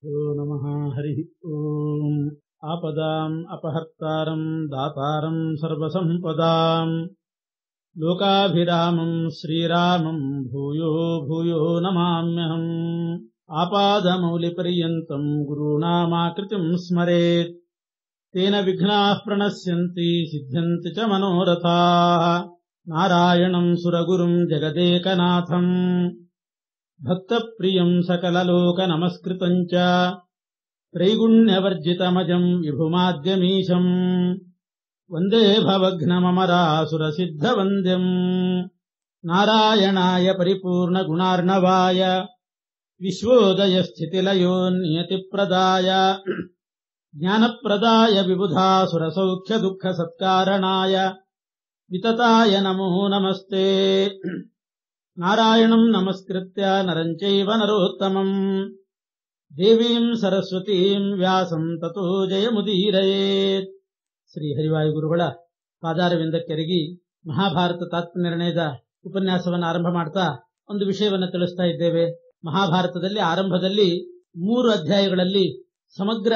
ಓ ನಮಃ ಹರಿ ಓಂ. ಆಪದಾಂ ಅಪಹರ್ತಾರಂ ದಾತಾರಂ ಸರ್ವಸಂಪದಾಂ ಲೋಕಾಭಿರಾಮಂ ಶ್ರೀರಾಮಂ ಭೂಯೋ ಭೂಯೋ ನಮಾಮ್ಯಹಂ. ಆಪಾದಮೌಲಿಪರ್ಯಂತಂ ಗುರುಣಾಮಾಕೃತಿಂ ಸ್ಮರೇತ್ ತೇನ ವಿಘ್ನಾಃ ಪ್ರಣಶ್ಯಂತಿ ಸಿದ್ಧ್ಯಂತಿ ಚ ಮನೋರಥಾಃ. ನಾರಾಯಣಂ ಸುರಗುರುಂ ಜಗದೇಕನಾಥಂ ಭಕ್ತಪ್ರಿಯಂ ಸಕಲಲೋಕನಮಸ್ಕೃತಂ ಚ ತ್ರೈಗುಣ್ಯವರ್ಜಿತಮಜಂ ವಿಭುಮಾದ್ಯಮೀಶಂ ವಂದೇ ಭವಘ್ನಮರಾಸುರಸಿದ್ಧವಂದ್ಯಂ. ನಾರಾಯಣಾಯ ಪರಿಪೂರ್ಣಗುಣಾರ್ಣವಾಯ ವಿಶ್ವೋದಯಸ್ಥಿತಿಲಯೋ ನಿಯತಿಪ್ರದಾಯ ಜ್ಞಾನಪ್ರದಾಯ ವಿಬುಧಾಸುರಸೌಖ್ಯದುಃಖಸತ್ಕಾರಣಾಯ ವಿತತಾಯ ನಮೋ ನಮಸ್ತೆ. ನಾರಾಯಣಂ ನಮಸ್ಕೃತ್ಯ ನರಂ ಚೈವ ನರೋತ್ತಮಂ ದೇವೀಂ ಸರಸ್ವತೀಂ ವ್ಯಾಸಂ ತತೋ ಜಯಮುದೀರಯೇತ್. ಶ್ರೀ ಹರಿವಾಯುಗುರುಗಳ ಪಾದಾರವಿಂದಕ್ಕೆರಗಿ ಮಹಾಭಾರತ ತಾತ್ಪರ್ಯನಿರ್ಣಯದ ಉಪನ್ಯಾಸವನ್ನು ಆರಂಭ ಮಾಡ್ತಾ ಒಂದು ವಿಷಯವನ್ನು ತಿಳಿಸ್ತಾ ಇದ್ದೇವೆ. ಮಹಾಭಾರತದಲ್ಲಿ ಆರಂಭದಲ್ಲಿ 3 ಅಧ್ಯಾಯಗಳಲ್ಲಿ ಸಮಗ್ರ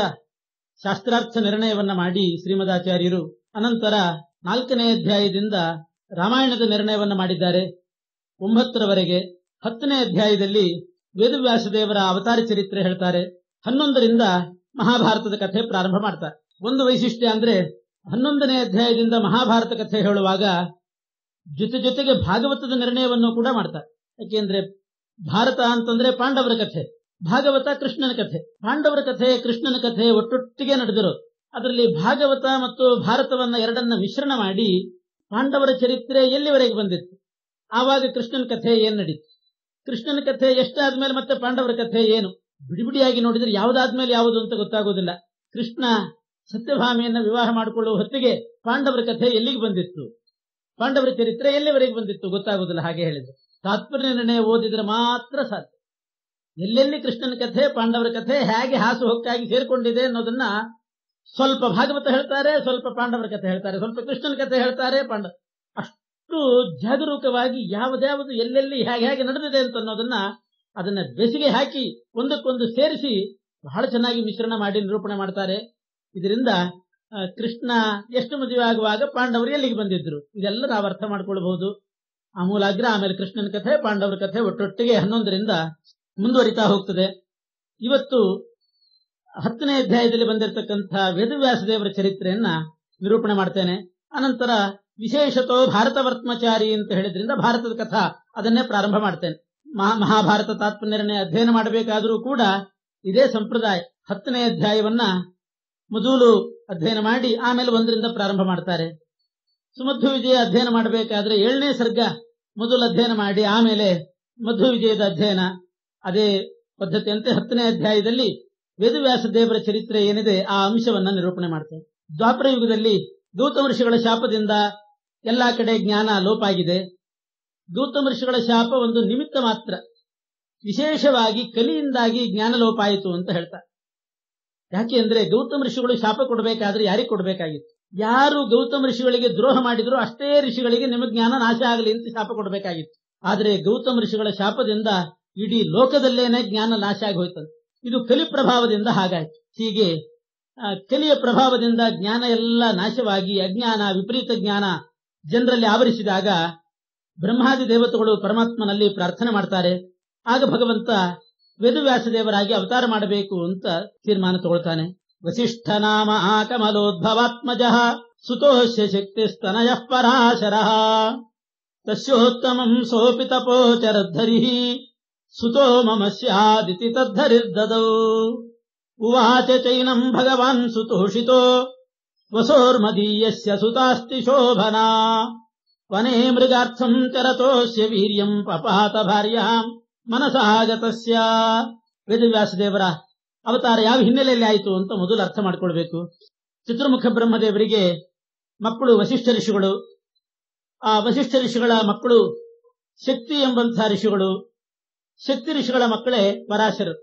ಶಾಸ್ತ್ರಾರ್ಥ ನಿರ್ಣಯವನ್ನ ಮಾಡಿ ಶ್ರೀಮದಾಚಾರ್ಯರು ಅನಂತರ 4ನೇ ಅಧ್ಯಾಯದಿಂದ ರಾಮಾಯಣದ ನಿರ್ಣಯವನ್ನ ಮಾಡಿದ್ದಾರೆ 9ರವರೆಗೆ. 10ನೇ ಅಧ್ಯಾಯದಲ್ಲಿ ವೇದವ್ಯಾಸದೇವರ ಅವತಾರ ಚರಿತ್ರೆ ಹೇಳ್ತಾರೆ. 11ರಿಂದ ಮಹಾಭಾರತದ ಕಥೆ ಪ್ರಾರಂಭ ಮಾಡ್ತಾರೆ. ಒಂದು ವೈಶಿಷ್ಟ್ಯ ಅಂದ್ರೆ 11ನೇ ಅಧ್ಯಾಯದಿಂದ ಮಹಾಭಾರತ ಕಥೆ ಹೇಳುವಾಗ ಜೊತೆಗೆ ಭಾಗವತದ ನಿರ್ಣಯವನ್ನು ಕೂಡ ಮಾಡ್ತಾರೆ. ಯಾಕೆಂದ್ರೆ ಭಾರತ ಅಂತಂದ್ರೆ ಪಾಂಡವರ ಕಥೆ, ಭಾಗವತ ಕೃಷ್ಣನ ಕಥೆ. ಪಾಂಡವರ ಕಥೆ ಕೃಷ್ಣನ ಕಥೆ ಒಟ್ಟೊಟ್ಟಿಗೆ ನಡೆದಿರೋದು. ಅದರಲ್ಲಿ ಭಾಗವತ ಮತ್ತು ಭಾರತವನ್ನ ಎರಡನ್ನ ಮಿಶ್ರಣ ಮಾಡಿ ಪಾಂಡವರ ಚರಿತ್ರೆ ಎಲ್ಲಿವರೆಗೆ ಬಂದಿತ್ತು, ಆವಾಗ ಕೃಷ್ಣನ ಕಥೆ ಏನ್ ನಡೀತು, ಕೃಷ್ಣನ ಕಥೆ ಎಷ್ಟಾದ್ಮೇಲೆ ಮತ್ತೆ ಪಾಂಡವರ ಕಥೆ ಏನು, ಬಿಡಿಬಿಡಿಯಾಗಿ ನೋಡಿದ್ರೆ ಯಾವುದಾದ್ಮೇಲೆ ಯಾವುದು ಅಂತ ಗೊತ್ತಾಗೋದಿಲ್ಲ. ಕೃಷ್ಣ ಸತ್ಯಭಾಮಿಯನ್ನ ವಿವಾಹ ಮಾಡಿಕೊಳ್ಳುವ ಹೊತ್ತಿಗೆ ಪಾಂಡವರ ಕಥೆ ಎಲ್ಲಿಗೆ ಬಂದಿತ್ತು, ಪಾಂಡವರ ಚರಿತ್ರೆ ಎಲ್ಲಿವರೆಗೆ ಬಂದಿತ್ತು ಗೊತ್ತಾಗೋದಿಲ್ಲ. ಹಾಗೆ ಹೇಳಿದ್ರು ತಾತ್ಪರ್ಯ ನಿರ್ಣಯ ಓದಿದ್ರೆ ಮಾತ್ರ ಸಾಧ್ಯ. ಎಲ್ಲೆಲ್ಲಿ ಕೃಷ್ಣನ ಕಥೆ ಪಾಂಡವರ ಕಥೆ ಹೇಗೆ ಹಾಸು ಹೊಕ್ಕಾಗಿ ಸೇರ್ಕೊಂಡಿದೆ ಅನ್ನೋದನ್ನ ಸ್ವಲ್ಪ ಭಾಗವತ ಹೇಳ್ತಾರೆ, ಸ್ವಲ್ಪ ಪಾಂಡವರ ಕಥೆ ಹೇಳ್ತಾರೆ, ಸ್ವಲ್ಪ ಕೃಷ್ಣನ ಕಥೆ ಹೇಳ್ತಾರೆ. ಅಷ್ಟು ಜಾಗರೂಕವಾಗಿ ಯಾವುದ್ಯಾವುದು ಎಲ್ಲೆಲ್ಲಿ ಹೇಗೆ ನಡೆದಿದೆ ಅಂತ ಅನ್ನೋದನ್ನ ಅದನ್ನ ಬೆಸಿಗೆ ಹಾಕಿ ಒಂದಕ್ಕೊಂದು ಸೇರಿಸಿ ಬಹಳ ಚೆನ್ನಾಗಿ ಮಿಶ್ರಣ ಮಾಡಿ ನಿರೂಪಣೆ ಮಾಡ್ತಾರೆ. ಇದರಿಂದ ಕೃಷ್ಣ ಎಷ್ಟು ಮದುವೆ ಆಗುವಾಗ ಪಾಂಡವರು ಎಲ್ಲಿಗೆ ಬಂದಿದ್ರು ಇದೆಲ್ಲ ನಾವು ಅರ್ಥ ಮಾಡ್ಕೊಳ್ಬಹುದು. ಆಮೂಲಾಗ್ರ ಆಮೇಲೆ ಕೃಷ್ಣನ ಕಥೆ ಪಾಂಡವರ ಕಥೆ ಒಟ್ಟೊಟ್ಟಿಗೆ 11ರಿಂದ ಮುಂದುವರಿತಾ ಹೋಗ್ತದೆ. ಇವತ್ತು 10ನೇ ಅಧ್ಯಾಯದಲ್ಲಿ ಬಂದಿರತಕ್ಕಂಥ ವೇದವ್ಯಾಸದೇವರ ಚರಿತ್ರೆಯನ್ನ ನಿರೂಪಣೆ ಮಾಡ್ತೇನೆ. ಅನಂತರ ವಿಶೇಷತೋ ಭಾರತ ವರ್ತ್ಮಚಾರಿ ಅಂತ ಹೇಳಿದ್ರಿಂದ ಭಾರತದ ಕಥಾ ಅದನ್ನೇ ಪ್ರಾರಂಭ ಮಾಡ್ತೇನೆ. ಮಹಾಭಾರತ ತಾತ್ಪರ್ಯ ನಿರ್ಣಯ ಅಧ್ಯಯನ ಮಾಡಬೇಕಾದರೂ ಕೂಡ ಇದೇ ಸಂಪ್ರದಾಯ. 10ನೇ ಅಧ್ಯಾಯವನ್ನ ಮೊದಲು ಅಧ್ಯಯನ ಮಾಡಿ ಆಮೇಲೆ 1ರಿಂದ ಪ್ರಾರಂಭ ಮಾಡ್ತಾರೆ. ಸುಮಧ್ವ ವಿಜಯ ಅಧ್ಯಯನ ಮಾಡಬೇಕಾದ್ರೆ 7ನೇ ಸರ್ಗ ಮೊದಲು ಅಧ್ಯಯನ ಮಾಡಿ ಆಮೇಲೆ ಮಧ್ವ ವಿಜಯದ ಅಧ್ಯಯನ. ಅದೇ ಪದ್ಧತಿಯಂತೆ 10ನೇ ಅಧ್ಯಾಯದಲ್ಲಿ ವೇದವ್ಯಾಸ ದೇವರ ಚರಿತ್ರೆ ಏನಿದೆ ಆ ಅಂಶವನ್ನ ನಿರೂಪಣೆ ಮಾಡ್ತಾರೆ. ದ್ವಾಪರ ಯುಗದಲ್ಲಿ ಗೌತಮ ಋಷಿಗಳ ಶಾಪದಿಂದ ಎಲ್ಲಾ ಕಡೆ ಜ್ಞಾನ ಲೋಪ ಆಗಿದೆ. ಗೌತಮ ಋಷಿಗಳ ಶಾಪ ಒಂದು ನಿಮಿತ್ತ ಮಾತ್ರ, ವಿಶೇಷವಾಗಿ ಕಲಿಯಿಂದಾಗಿ ಜ್ಞಾನ ಲೋಪ ಆಯಿತು ಅಂತ ಹೇಳ್ತಾರೆ. ಯಾಕೆ ಅಂದ್ರೆ ಗೌತಮ ಋಷಿಗಳು ಶಾಪ ಕೊಡಬೇಕಾದ್ರೆ ಯಾರಿಗೆ ಕೊಡಬೇಕಾಗಿತ್ತು? ಯಾರು ಗೌತಮ ಋಷಿಗಳಿಗೆ ದ್ರೋಹ ಮಾಡಿದ್ರು ಅಷ್ಟೇ ಋಷಿಗಳಿಗೆ ನಿಮ್ಮ ಜ್ಞಾನ ನಾಶ ಆಗಲಿ ಅಂತ ಶಾಪ ಕೊಡಬೇಕಾಗಿತ್ತು. ಆದ್ರೆ ಗೌತಮ ಋಷಿಗಳ ಶಾಪದಿಂದ ಇಡೀ ಲೋಕದಲ್ಲೇನೆ ಜ್ಞಾನ ನಾಶ ಆಗಿ ಹೋಯ್ತಂತೆ. ಇದು ಕಲಿ ಪ್ರಭಾವದಿಂದ ಹಾಗಾಯ್ತು. ಹೀಗೆ ಕಲಿಯ ಪ್ರಭಾವದಿಂದ ಜ್ಞಾನ ಎಲ್ಲ ನಾಶವಾಗಿ ಅಜ್ಞಾನ ವಿಪರೀತ ಜ್ಞಾನ ಜನರಲ್ಲಿ ಆವರಿಸಿದಾಗ ಬ್ರಹ್ಮಾದಿ ದೇವತೆಗಳು ಪರಮಾತ್ಮನಲ್ಲಿ ಪ್ರಾರ್ಥನೆ ಮಾಡ್ತಾರೆ. ಆಗ ಭಗವಂತ ವೇದವ್ಯಾಸದೇವರಾಗಿ ಅವತಾರ ಮಾಡಬೇಕು ಅಂತ ತೀರ್ಮಾನ ತಗೊಳ್ತಾನೆ. ವಸಿಷ್ಠ ನಾಮ ಕಮಲೋದ್ಭವಾತ್ಮಜ ಸುತೋಷ್ಯ ಶಕ್ತಿಸ್ತನಯ ಪರಾಶರಃ ತಸ್ಯೋತ್ತಮಂ ಸೋಪಿ ತಪೋಚರದ್ಧರಿ ಸುತೋ ಮಮ ಸ್ಯಾದಿತಿ ತದ್ಧರಿರ್ದದೌ ಉವಾಚ ಚೈನಂ ಭಗವಾನ್ ಸುತೋಷಿತೋ ವಸೋರ್ಮದೀಯಸ್ಯ ಸುತಾಸ್ತಿ ಶೋಭನಾ ವನೇ ಮೃಗಾರ್ಥಂ ಚರತೋಸ್ಯ ವೀರ್ಯಂ ಪಪಾತ ಭಾರ್ಯಾಂ ಮನಸಾಗತಸ್ಯ. ವೇದವ್ಯಾಸದೇವರ ಅವತಾರ ಯಾವ ಹಿನ್ನೆಲೆಯಲ್ಲಿ ಆಯಿತು ಅಂತ ಮೊದಲು ಅರ್ಥ ಮಾಡ್ಕೊಳ್ಬೇಕು. ಚತುರ್ಮುಖ ಬ್ರಹ್ಮದೇವರಿಗೆ ಮಕ್ಕಳು ವಸಿಷ್ಠ ಋಷಿಗಳು. ಆ ವಸಿಷ್ಠ ಋಷಿಗಳ ಮಕ್ಕಳು ಶಕ್ತಿ ಎಂಬಂತಹ ಋಷಿಗಳು. ಶಕ್ತಿ ಋಷಿಗಳ ಮಕ್ಕಳೇ ಪರಾಶರರು.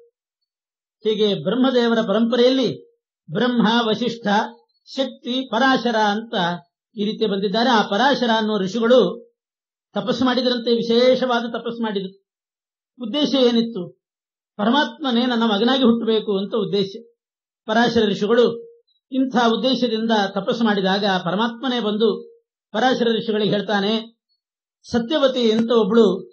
ಹೀಗೆ ಬ್ರಹ್ಮದೇವರ ಪರಂಪರೆಯಲ್ಲಿ ಬ್ರಹ್ಮ, ವಸಿಷ್ಠ, ಶಕ್ತಿ, ಪರಾಶರ ಅಂತ ಈ ರೀತಿ ಬಂದಿದ್ದಾರೆ. ಆ ಪರಾಶರ ಅನ್ನೋ ಋಷಿಗಳು ತಪಸ್ಸು ಮಾಡಿದರಂತೆ, ವಿಶೇಷವಾದ ತಪಸ್ಸು ಮಾಡಿದರು. ಉದ್ದೇಶ ಏನಿತ್ತು? ಪರಮಾತ್ಮನೇ ನನ್ನ ಮಗನಾಗಿ ಹುಟ್ಟಬೇಕು ಅಂತ ಉದ್ದೇಶ. ಪರಾಶರ ಋಷಿಗಳು ಇಂಥ ಉದ್ದೇಶದಿಂದ ತಪಸ್ಸು ಮಾಡಿದಾಗ ಪರಮಾತ್ಮನೇ ಬಂದು ಪರಾಶರ ಋಷಿಗಳಿಗೆ ಹೇಳ್ತಾನೆ, ಸತ್ಯವತಿ ಅಂತ ಒಬ್ಳು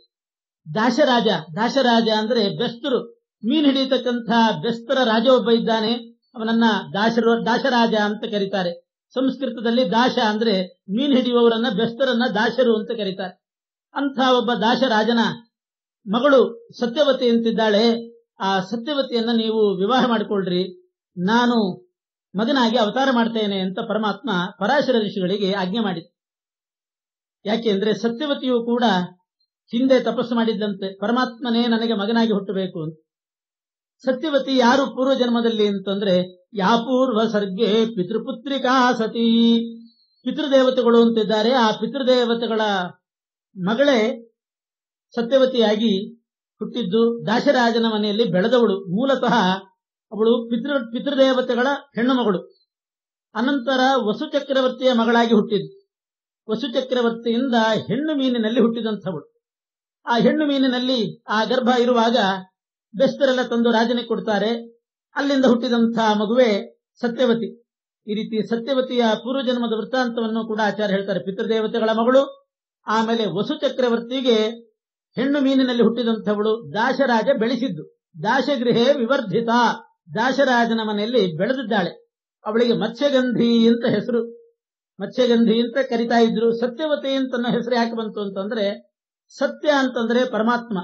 ದಾಶರಾಜ ಅಂದ್ರೆ ಬೆಸ್ತರು, ಮೀನು ಹಿಡಿಯತಕ್ಕಂಥ ಬೆಸ್ತರ ರಾಜ ಒಬ್ಬ ಇದ್ದಾನೆ, ಅವನನ್ನ ದಾಶರಾಜ ಅಂತ ಕರೀತಾರೆ. ಸಂಸ್ಕೃತದಲ್ಲಿ ದಾಶ ಅಂದ್ರೆ ಮೀನು ಹಿಡಿಯುವವರನ್ನ ಬೆಸ್ತರನ್ನ ದಾಶರು ಅಂತ ಕರೀತಾರೆ. ಅಂಥ ಒಬ್ಬ ದಾಶರಾಜನ ಮಗಳು ಸತ್ಯವತಿ ಅಂತಿದ್ದಾಳೆ. ಆ ಸತ್ಯವತಿಯನ್ನ ನೀವು ವಿವಾಹ ಮಾಡಿಕೊಳ್ಳ್ರಿ, ನಾನು ಮಗನಾಗಿ ಅವತಾರ ಮಾಡ್ತೇನೆ ಅಂತ ಪರಮಾತ್ಮ ಪರಾಶರ ಋಷಿಗಳಿಗೆ ಆಜ್ಞೆ ಮಾಡಿದ. ಯಾಕೆಂದ್ರೆ ಸತ್ಯವತಿಯು ಕೂಡ ಹಿಂದೆ ತಪಸ್ಸು ಮಾಡಿದ್ದಂತೆ, ಪರಮಾತ್ಮನೇ ನನಗೆ ಮಗನಾಗಿ ಹುಟ್ಟಬೇಕು ಅಂತ. ಸತ್ಯವತಿ ಯಾರು ಪೂರ್ವ ಜನ್ಮದಲ್ಲಿ ಅಂತಂದ್ರೆ, ಯಾ ಪೂರ್ವ ಸರ್ಗೆ ಪಿತೃಪುತ್ರಿಕಾ ಸತಿ, ಪಿತೃದೇವತೆಗಳು ಅಂತಿದ್ದಾರೆ. ಆ ಪಿತೃದೇವತೆಗಳ ಮಗಳೇ ಸತ್ಯವತಿಯಾಗಿ ಹುಟ್ಟಿದ್ದು. ದಾಶರಾಜನ ಮನೆಯಲ್ಲಿ ಬೆಳೆದವಳು. ಮೂಲತಃ ಅವಳು ಪಿತೃದೇವತೆಗಳ ಹೆಣ್ಣು ಮಗಳು. ಅನಂತರ ವಸು ಚಕ್ರವರ್ತಿಯ ಮಗಳಾಗಿ ಹುಟ್ಟಿದ್ದು. ವಸು ಚಕ್ರವರ್ತಿಯಿಂದ ಹೆಣ್ಣು ಮೀನಿನಲ್ಲಿ ಹುಟ್ಟಿದಂಥವಳು. ಆ ಹೆಣ್ಣು ಮೀನಿನಲ್ಲಿ ಆ ಗರ್ಭ ಇರುವಾಗ ಬೆಸ್ತರೆಲ್ಲ ತಂದು ರಾಜನಿಗೆ ಕೊಡ್ತಾರೆ. ಅಲ್ಲಿಂದ ಹುಟ್ಟಿದಂಥ ಮಗುವೆ ಸತ್ಯವತಿ. ಈ ರೀತಿ ಸತ್ಯವತಿಯ ಪೂರ್ವಜನ್ಮದ ವೃತ್ತಾಂತವನ್ನು ಕೂಡ ಆಚಾರ್ಯ ಹೇಳ್ತಾರೆ. ಪಿತೃದೇವತೆಗಳ ಮಗಳು, ಆಮೇಲೆ ವಸು ಚಕ್ರವರ್ತಿಗೆ ಹೆಣ್ಣು ಮೀನಿನಲ್ಲಿ ಹುಟ್ಟಿದಂಥವಳು, ದಾಶರಾಜ ಬೆಳೆಸಿದ್ದು. ದಾಶಗೃಹೇ ವಿವರ್ಧಿತ, ದಾಶರಾಜನ ಮನೆಯಲ್ಲಿ ಬೆಳೆದಿದ್ದಾಳೆ. ಅವಳಿಗೆ ಮತ್ಸ್ಯಗಂಧಿ ಅಂತ ಹೆಸರು, ಮತ್ಸ್ಯಗಂಧಿ ಅಂತ ಕರಿತಾ ಇದ್ರು. ಸತ್ಯವತಿ ಅಂತ ಹೆಸರು ಯಾಕೆ ಬಂತು ಅಂತಂದ್ರೆ, ಸತ್ಯ ಅಂತಂದ್ರೆ ಪರಮಾತ್ಮ.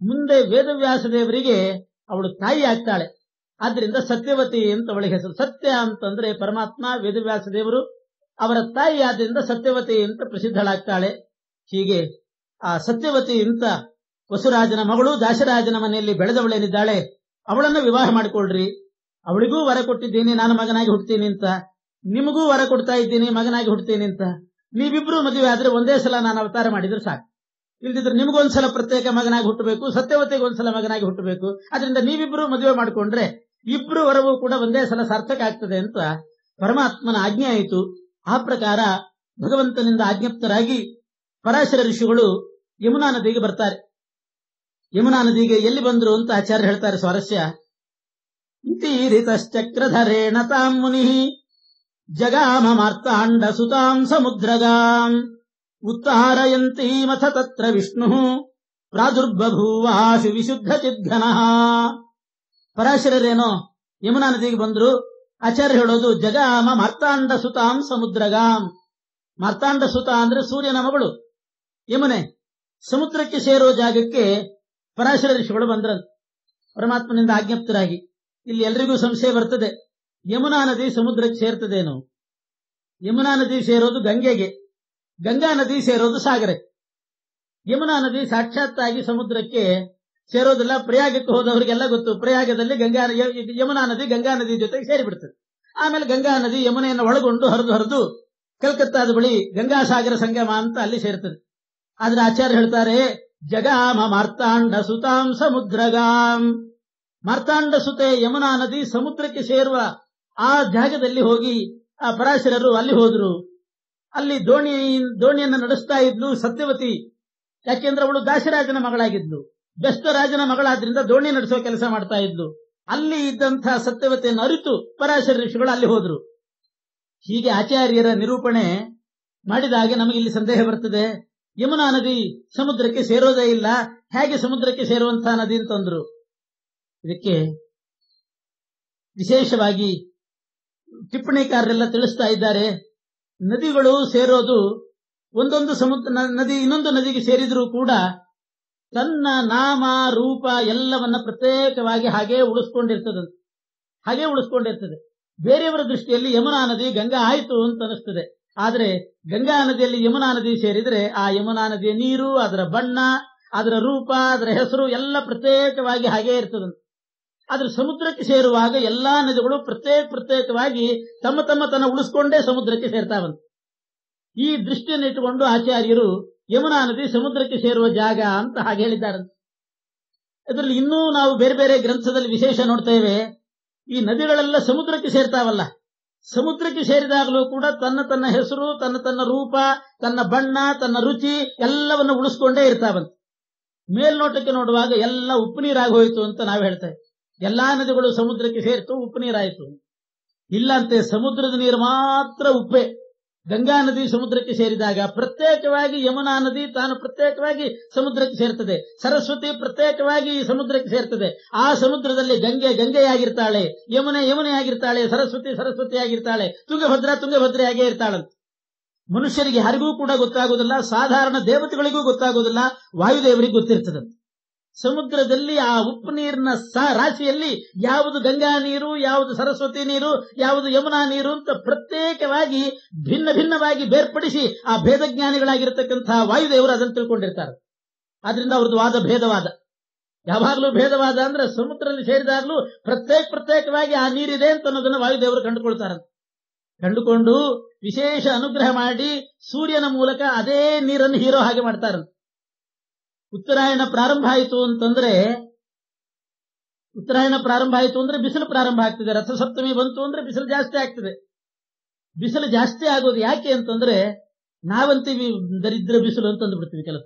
ಮುಂದೆ ವೇದವ್ಯಾಸ ದೇವರಿಗೆ ಅವಳು ತಾಯಿ ಆಗ್ತಾಳೆ, ಆದ್ರಿಂದ ಸತ್ಯವತಿ ಅಂತ ಅವಳಿಗೆ ಹೆಸರು. ಸತ್ಯ ಅಂತಂದ್ರೆ ಪರಮಾತ್ಮ, ವೇದವ್ಯಾಸ ದೇವರು ಅವರ ತಾಯಿ, ಆದ್ರಿಂದ ಸತ್ಯವತಿ ಅಂತ ಪ್ರಸಿದ್ಧಳಾಗ್ತಾಳೆ. ಹೀಗೆ ಆ ಸತ್ಯವತಿ ಅಂತ ವಸುರಾಜನ ಮಗಳು ದಾಶರಾಜನ ಮನೆಯಲ್ಲಿ ಬೆಳೆದವಳೇನಿದ್ದಾಳೆ, ಅವಳನ್ನು ವಿವಾಹ ಮಾಡಿಕೊಳ್ಳ್ರಿ. ಅವಳಿಗೂ ವರ ಕೊಟ್ಟಿದ್ದೀನಿ, ನಾನು ಮಗನಾಗಿ ಹುಡ್ತೀನಿ ಅಂತ. ನಿಮಗೂ ವರ ಕೊಡ್ತಾ ಇದ್ದೀನಿ, ಮಗನಾಗಿ ಹುಡ್ತೀನಿ ಅಂತ. ನೀವಿಬ್ರು ಮದುವೆ ಆದ್ರೆ ಒಂದೇ ಸಲ ನಾನು ಅವತಾರ ಮಾಡಿದ್ರೆ ಸಾಕು. ಇಲ್ದಿದ್ರೆ ನಿಮಗೊಂದ್ಸಲ ಪ್ರತ್ಯೇಕ ಮಗನಾಗಿ ಹುಟ್ಟಬೇಕು, ಸತ್ಯವತಿಗೊಂದ್ಸಲ ಮಗನಾಗಿ ಹುಟ್ಟಬೇಕು. ಅದರಿಂದ ನೀವಿಬ್ರು ಮದುವೆ ಮಾಡಿಕೊಂಡ್ರೆ ಇಬ್ರು ವರವೂ ಕೂಡ ಒಂದೇ ಸಲ ಸಾರ್ಥಕ ಆಗ್ತದೆ ಅಂತ ಪರಮಾತ್ಮನ ಆಜ್ಞೆ ಆಯಿತು. ಆ ಪ್ರಕಾರ ಭಗವಂತನಿಂದ ಆಜ್ಞಪ್ತರಾಗಿ ಪರಾಶರ ಋಷಿಗಳು ಯಮುನಾ ನದಿಗೆ ಬರ್ತಾರೆ. ಯಮುನಾ ನದಿಗೆ ಎಲ್ಲಿ ಬಂದ್ರು ಅಂತ ಆಚಾರ್ಯ ಹೇಳ್ತಾರೆ. ಸ್ವಾರಸ್ಯ, ತೀರಿತಶ್ಚಕ್ರಧರೇಣ ತಾಂ ಮುನಿ ಜಗಾಮ ಮಾರ್ತಾಂಡ ಸುತಾಂ ಸಮುದ್ರಗಾಂ ಉತ್ತಾರಯಂತೀಮಥ ತತ್ರ ವಿಷ್ಣು ಪ್ರಾದುರ್ಬಭೂವಾಶು ವಿಶುದ್ಧ ಚಿದ್ಘನಃ. ಪರಾಶರರೇನೋ ಯಮುನಾ ನದಿಗೆ ಬಂದ್ರು. ಆಚಾರ್ಯ ಹೇಳೋದು ಜಗಾಮ ಮಾರ್ತಾಂಡ ಸುತಾಂ ಸಮುದ್ರಗಾಂ. ಮಾರ್ತಾಂಡ ಸುತ ಅಂದ್ರೆ ಸೂರ್ಯನ ಮಗಳು ಯಮುನೆ. ಸಮುದ್ರಕ್ಕೆ ಸೇರೋ ಜಾಗಕ್ಕೆ ಪರಾಶರ ಋಷಿಗಳು ಬಂದ್ರಂತ ಪರಮಾತ್ಮನಿಂದ ಆಜ್ಞಪ್ತರಾಗಿ. ಇಲ್ಲಿ ಎಲ್ರಿಗೂ ಸಂಶಯ ಬರ್ತದೆ, ಯಮುನಾ ನದಿ ಸಮುದ್ರಕ್ಕೆ ಸೇರ್ತದೇನು? ಯಮುನಾ ನದಿ ಸೇರೋದು ಗಂಗೆಗೆ, ಗಂಗಾ ನದಿ ಸೇರೋದು ಸಾಗರಕ್ಕೆ. ಯಮುನಾ ನದಿ ಸಾಕ್ಷಾತ್ತಾಗಿ ಸಮುದ್ರಕ್ಕೆ ಸೇರೋದಿಲ್ಲ. ಪ್ರಯಾಗಕ್ಕೆ ಹೋದವರಿಗೆಲ್ಲ ಗೊತ್ತು, ಪ್ರಯಾಗದಲ್ಲಿ ಯಮುನಾ ನದಿ ಗಂಗಾ ನದಿ ಜೊತೆಗೆ ಸೇರಿಬಿಡ್ತದೆ. ಆಮೇಲೆ ಗಂಗಾ ನದಿ ಯಮುನೆಯನ್ನು ಒಳಗೊಂಡು ಹರಿದು ಕಲ್ಕತ್ತಾದ ಬಳಿ ಗಂಗಾಸಾಗರ ಸಂಗಮ ಅಂತ ಅಲ್ಲಿ ಸೇರ್ತದೆ. ಆದ್ರೆ ಆಚಾರ್ಯ ಹೇಳ್ತಾರೆ, ಜಗಾಮ ಮಾರ್ತಾಂಡ ಸುತಾಂ ಸಮುದ್ರಗಾಂ. ಮಾರ್ತಾಂಡ ಸುತೆ ಯಮುನಾ ನದಿ ಸಮುದ್ರಕ್ಕೆ ಸೇರುವ ಆ ಜಾಗದಲ್ಲಿ ಹೋಗಿ ಆ ಪರಾಶರರು ಅಲ್ಲಿ ಹೋದ್ರು. ಅಲ್ಲಿ ದೋಣಿಯನ್ನು ನಡೆಸ್ತಾ ಇದ್ಲು ಸತ್ಯವತಿ. ಯಾಕೆಂದ್ರೆ ಅವಳು ದಾಶರಾಜನ ಮಗಳಾಗಿದ್ಲು, ಬೆಸ್ತರಾಜನ ಮಗಳಾದ್ರಿಂದ ದೋಣಿ ನಡೆಸೋ ಕೆಲಸ ಮಾಡ್ತಾ ಇದ್ಲು. ಅಲ್ಲಿ ಇದ್ದಂತಹ ಸತ್ಯವತಿಯನ್ನು ಅರಿತು ಪರಾಶರ ಋಷಿಗಳು ಅಲ್ಲಿ ಹೋದ್ರು. ಹೀಗೆ ಆಚಾರ್ಯರ ನಿರೂಪಣೆ ಮಾಡಿದಾಗ ನಮಗೆ ಇಲ್ಲಿ ಸಂದೇಹ ಬರ್ತದೆ, ಯಮುನಾ ನದಿ ಸಮುದ್ರಕ್ಕೆ ಸೇರೋದೇ ಇಲ್ಲ, ಹೇಗೆ ಸಮುದ್ರಕ್ಕೆ ಸೇರುವಂತಹ ನದಿ ಅಂತಂದ್ರು. ಇದಕ್ಕೆ ವಿಶೇಷವಾಗಿ ಟಿಪ್ಪಣಿಕಾರರೆಲ್ಲ ತಿಳಿಸ್ತಾ ಇದ್ದಾರೆ. ನದಿಗಳು ಸೇರೋದು ಒಂದೊಂದು ನದಿ ಇನ್ನೊಂದು ನದಿಗೆ ಸೇರಿದ್ರೂ ಕೂಡ ತನ್ನ ನಾಮ ರೂಪ ಎಲ್ಲವನ್ನ ಪ್ರತ್ಯೇಕವಾಗಿ ಹಾಗೆ ಉಳಿಸ್ಕೊಂಡಿರ್ತದೆ. ಬೇರೆಯವರ ದೃಷ್ಟಿಯಲ್ಲಿ ಯಮುನಾ ನದಿ ಗಂಗಾ ಆಯ್ತು ಅಂತ ಅನಿಸ್ತದೆ. ಆದ್ರೆ ಗಂಗಾ ನದಿಯಲ್ಲಿ ಯಮುನಾ ನದಿ ಸೇರಿದ್ರೆ ಆ ಯಮುನಾ ನದಿಯ ನೀರು, ಅದರ ಬಣ್ಣ, ಅದರ ರೂಪ, ಅದರ ಹೆಸರು ಎಲ್ಲ ಪ್ರತ್ಯೇಕವಾಗಿ ಹಾಗೇ ಇರ್ತದಂತೆ. ಆದ್ರೆ ಸಮುದ್ರಕ್ಕೆ ಸೇರುವಾಗ ಎಲ್ಲಾ ನದಿಗಳು ಪ್ರತ್ಯೇಕವಾಗಿ ತನ್ನ ಉಳಿಸ್ಕೊಂಡೇ ಸಮುದ್ರಕ್ಕೆ ಸೇರ್ತಾವಂತೆ. ಈ ದೃಷ್ಟಿಯನ್ನು ಇಟ್ಟುಕೊಂಡು ಆಚಾರ್ಯರು ಯಮುನಾ ನದಿ ಸಮುದ್ರಕ್ಕೆ ಸೇರುವ ಜಾಗ ಅಂತ ಹಾಗೆ ಹೇಳಿದ್ದಾರಂತೆ. ಇದರಲ್ಲಿ ಇನ್ನೂ ನಾವು ಬೇರೆ ಬೇರೆ ಗ್ರಂಥದಲ್ಲಿ ವಿಶೇಷ ನೋಡ್ತೇವೆ. ಈ ನದಿಗಳೆಲ್ಲ ಸಮುದ್ರಕ್ಕೆ ಸೇರ್ತಾವಲ್ಲ, ಸಮುದ್ರಕ್ಕೆ ಸೇರಿದಾಗಲೂ ಕೂಡ ತನ್ನ ಹೆಸರು, ತನ್ನ ರೂಪ, ತನ್ನ ಬಣ್ಣ, ತನ್ನ ರುಚಿ ಎಲ್ಲವನ್ನು ಉಳಿಸ್ಕೊಂಡೇ ಇರ್ತಾವಂತೆ. ಮೇಲ್ನೋಟಕ್ಕೆ ನೋಡುವಾಗ ಎಲ್ಲ ಉಪ್ಪು ನೀರಾಗಿ ಹೋಯಿತು ಅಂತ ನಾವು ಹೇಳ್ತೇವೆ. ಎಲ್ಲಾ ನದಿಗಳು ಸಮುದ್ರಕ್ಕೆ ಸೇರಿತು, ಉಪ್ಪು ನೀರಾಯಿತು. ಇಲ್ಲಂತೆ, ಸಮುದ್ರದ ನೀರು ಮಾತ್ರ ಉಪ್ಪೆ. ಗಂಗಾ ನದಿ ಸಮುದ್ರಕ್ಕೆ ಸೇರಿದಾಗ ಪ್ರತ್ಯೇಕವಾಗಿ ಯಮುನಾ ನದಿ ತಾನು ಪ್ರತ್ಯೇಕವಾಗಿ ಸಮುದ್ರಕ್ಕೆ ಸೇರ್ತದೆ, ಸರಸ್ವತಿ ಪ್ರತ್ಯೇಕವಾಗಿ ಸಮುದ್ರಕ್ಕೆ ಸೇರ್ತದೆ. ಆ ಸಮುದ್ರದಲ್ಲಿ ಗಂಗೆ ಗಂಗೆಯಾಗಿರ್ತಾಳೆ, ಯಮುನೆ ಯಮುನೆಯಾಗಿರ್ತಾಳೆ, ಸರಸ್ವತಿ ಸರಸ್ವತಿಯಾಗಿರ್ತಾಳೆ, ತುಂಗಭದ್ರ ತುಂಗಭದ್ರೆಯಾಗೇ ಇರ್ತಾಳಂತೆ. ಮನುಷ್ಯರಿಗೆ ಯಾರಿಗೂ ಕೂಡ ಗೊತ್ತಾಗುವುದಿಲ್ಲ, ಸಾಧಾರಣ ದೇವತೆಗಳಿಗೂ ಗೊತ್ತಾಗುವುದಿಲ್ಲ, ವಾಯುದೇವರಿಗೆ ಗೊತ್ತಿರ್ತದಂತೆ. ಸಮುದ್ರದಲ್ಲಿ ಆ ಉಪ್ಪು ನೀರಿನ ರಾಶಿಯಲ್ಲಿ ಯಾವುದು ಗಂಗಾ ನೀರು, ಯಾವುದು ಸರಸ್ವತಿ ನೀರು, ಯಾವುದು ಯಮುನಾ ನೀರು ಅಂತ ಪ್ರತ್ಯೇಕವಾಗಿ ಭಿನ್ನ ಭಿನ್ನವಾಗಿ ಬೇರ್ಪಡಿಸಿ ಆ ಭೇದಜ್ಞಾನಿಗಳಾಗಿರ್ತಕ್ಕಂತಹ ವಾಯುದೇವರು ಅದನ್ನು ತಿಳ್ಕೊಂಡಿರ್ತಾರೆ. ಆದ್ರಿಂದ ಅವ್ರದ್ದು ವಾದ ಭೇದವಾದ. ಯಾವಾಗಲೂ ಭೇದವಾದ ಅಂದ್ರೆ ಸಮುದ್ರದಲ್ಲಿ ಸೇರಿದಾಗಲೂ ಪ್ರತ್ಯೇಕವಾಗಿ ಆ ನೀರಿದೆ ಅಂತ ಅನ್ನೋದನ್ನ ವಾಯುದೇವರು ಕಂಡುಕೊಳ್ತಾರಂತೆ. ಕಂಡುಕೊಂಡು ವಿಶೇಷ ಅನುಗ್ರಹ ಮಾಡಿ ಸೂರ್ಯನ ಮೂಲಕ ಅದೇ ನೀರನ್ನು ಹೀರೋ ಹಾಗೆ ಮಾಡ್ತಾರಂತೆ. ಉತ್ತರಾಯಣ ಪ್ರಾರಂಭ ಆಯಿತು ಅಂತಂದ್ರೆ ಬಿಸಿಲು ಪ್ರಾರಂಭ ಆಗ್ತದೆ. ರಥಸಪ್ತಮಿ ಬಂತು ಅಂದ್ರೆ ಬಿಸಿಲು ಜಾಸ್ತಿ ಆಗ್ತದೆ. ಬಿಸಿಲು ಜಾಸ್ತಿ ಆಗೋದು ಯಾಕೆ ಅಂತಂದ್ರೆ ನಾವಂತೀವಿ ದರಿದ್ರ ಬಿಸಿಲು ಅಂತ ಅಂದ್ಬಿಡ್ತೀವಿ. ಕೆಲಸ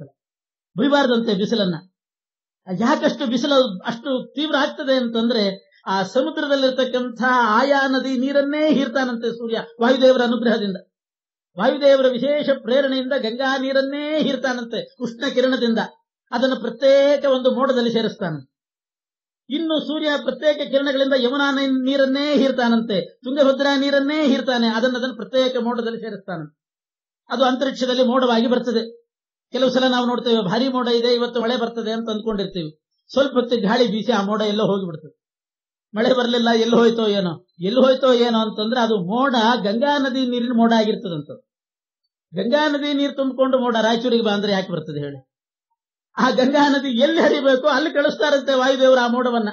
ಬೈಬಾರ್ದಂತೆ ಬಿಸಿಲನ್ನ. ಯಾಕಷ್ಟು ಬಿಸಿಲು ಅಷ್ಟು ತೀವ್ರ ಆಗ್ತದೆ ಅಂತಂದ್ರೆ ಆ ಸಮುದ್ರದಲ್ಲಿರ್ತಕ್ಕಂಥ ಆಯಾ ನದಿ ನೀರನ್ನೇ ಹೀರ್ತಾನಂತೆ ಸೂರ್ಯ ವಾಯುದೇವರ ಅನುಗ್ರಹದಿಂದ. ವಾಯುದೇವರ ವಿಶೇಷ ಪ್ರೇರಣೆಯಿಂದ ಗಂಗಾ ನೀರನ್ನೇ ಹೀರ್ತಾನಂತೆ ಉಷ್ಣ ಕಿರಣದಿಂದ. ಅದನ್ನು ಪ್ರತ್ಯೇಕ ಒಂದು ಮೋಡದಲ್ಲಿ ಸೇರಿಸ್ತಾನಂತೆ. ಇನ್ನು ಸೂರ್ಯ ಪ್ರತ್ಯೇಕ ಕಿರಣಗಳಿಂದ ಯಮುನಾ ನೀರನ್ನೇ ಹೀರ್ತಾನಂತೆ, ತುಂಗಭದ್ರಾ ನೀರನ್ನೇ ಹೀರ್ತಾನೆ, ಅದನ್ನು ಪ್ರತ್ಯೇಕ ಮೋಡದಲ್ಲಿ ಸೇರಿಸ್ತಾನಂತೆ. ಅದು ಅಂತರಿಕ್ಷದಲ್ಲಿ ಮೋಡವಾಗಿ ಬರ್ತದೆ. ಕೆಲವು ಸಲ ನಾವು ನೋಡ್ತೇವೆ, ಭಾರಿ ಮೋಡ ಇದೆ, ಇವತ್ತು ಮಳೆ ಬರ್ತದೆ ಅಂತ ಅಂದ್ಕೊಂಡಿರ್ತೀವಿ. ಸ್ವಲ್ಪ ಹೊತ್ತಿಗೆ ಗಾಳಿ ಬೀಸಿ ಆ ಮೋಡ ಎಲ್ಲೋ ಹೋಗಿಬಿಡ್ತದೆ. ಮಳೆ ಬರಲಿಲ್ಲ, ಎಲ್ಲಿ ಹೋಯ್ತೋ ಏನೋ ಅಂತಂದ್ರೆ ಅದು ಮೋಡ ಗಂಗಾ ನದಿ ನೀರಿನ ಮೋಡ ಆಗಿರ್ತದಂತ. ಗಂಗಾ ನದಿ ನೀರು ತುಂಬಿಕೊಂಡು ಮೋಡ ರಾಯಚೂರಿಗೆ ಬಾ ಅಂದ್ರೆ ಯಾಕೆ ಬರ್ತದೆ ಹೇಳಿ? ಆ ಗಂಗಾ ನದಿ ಎಲ್ಲಿ ಹರಿಬೇಕು ಅಲ್ಲಿ ಕಳಿಸ್ತಾರಂತೆ ವಾಯುದೇವರು ಆ ಮೋಡವನ್ನ.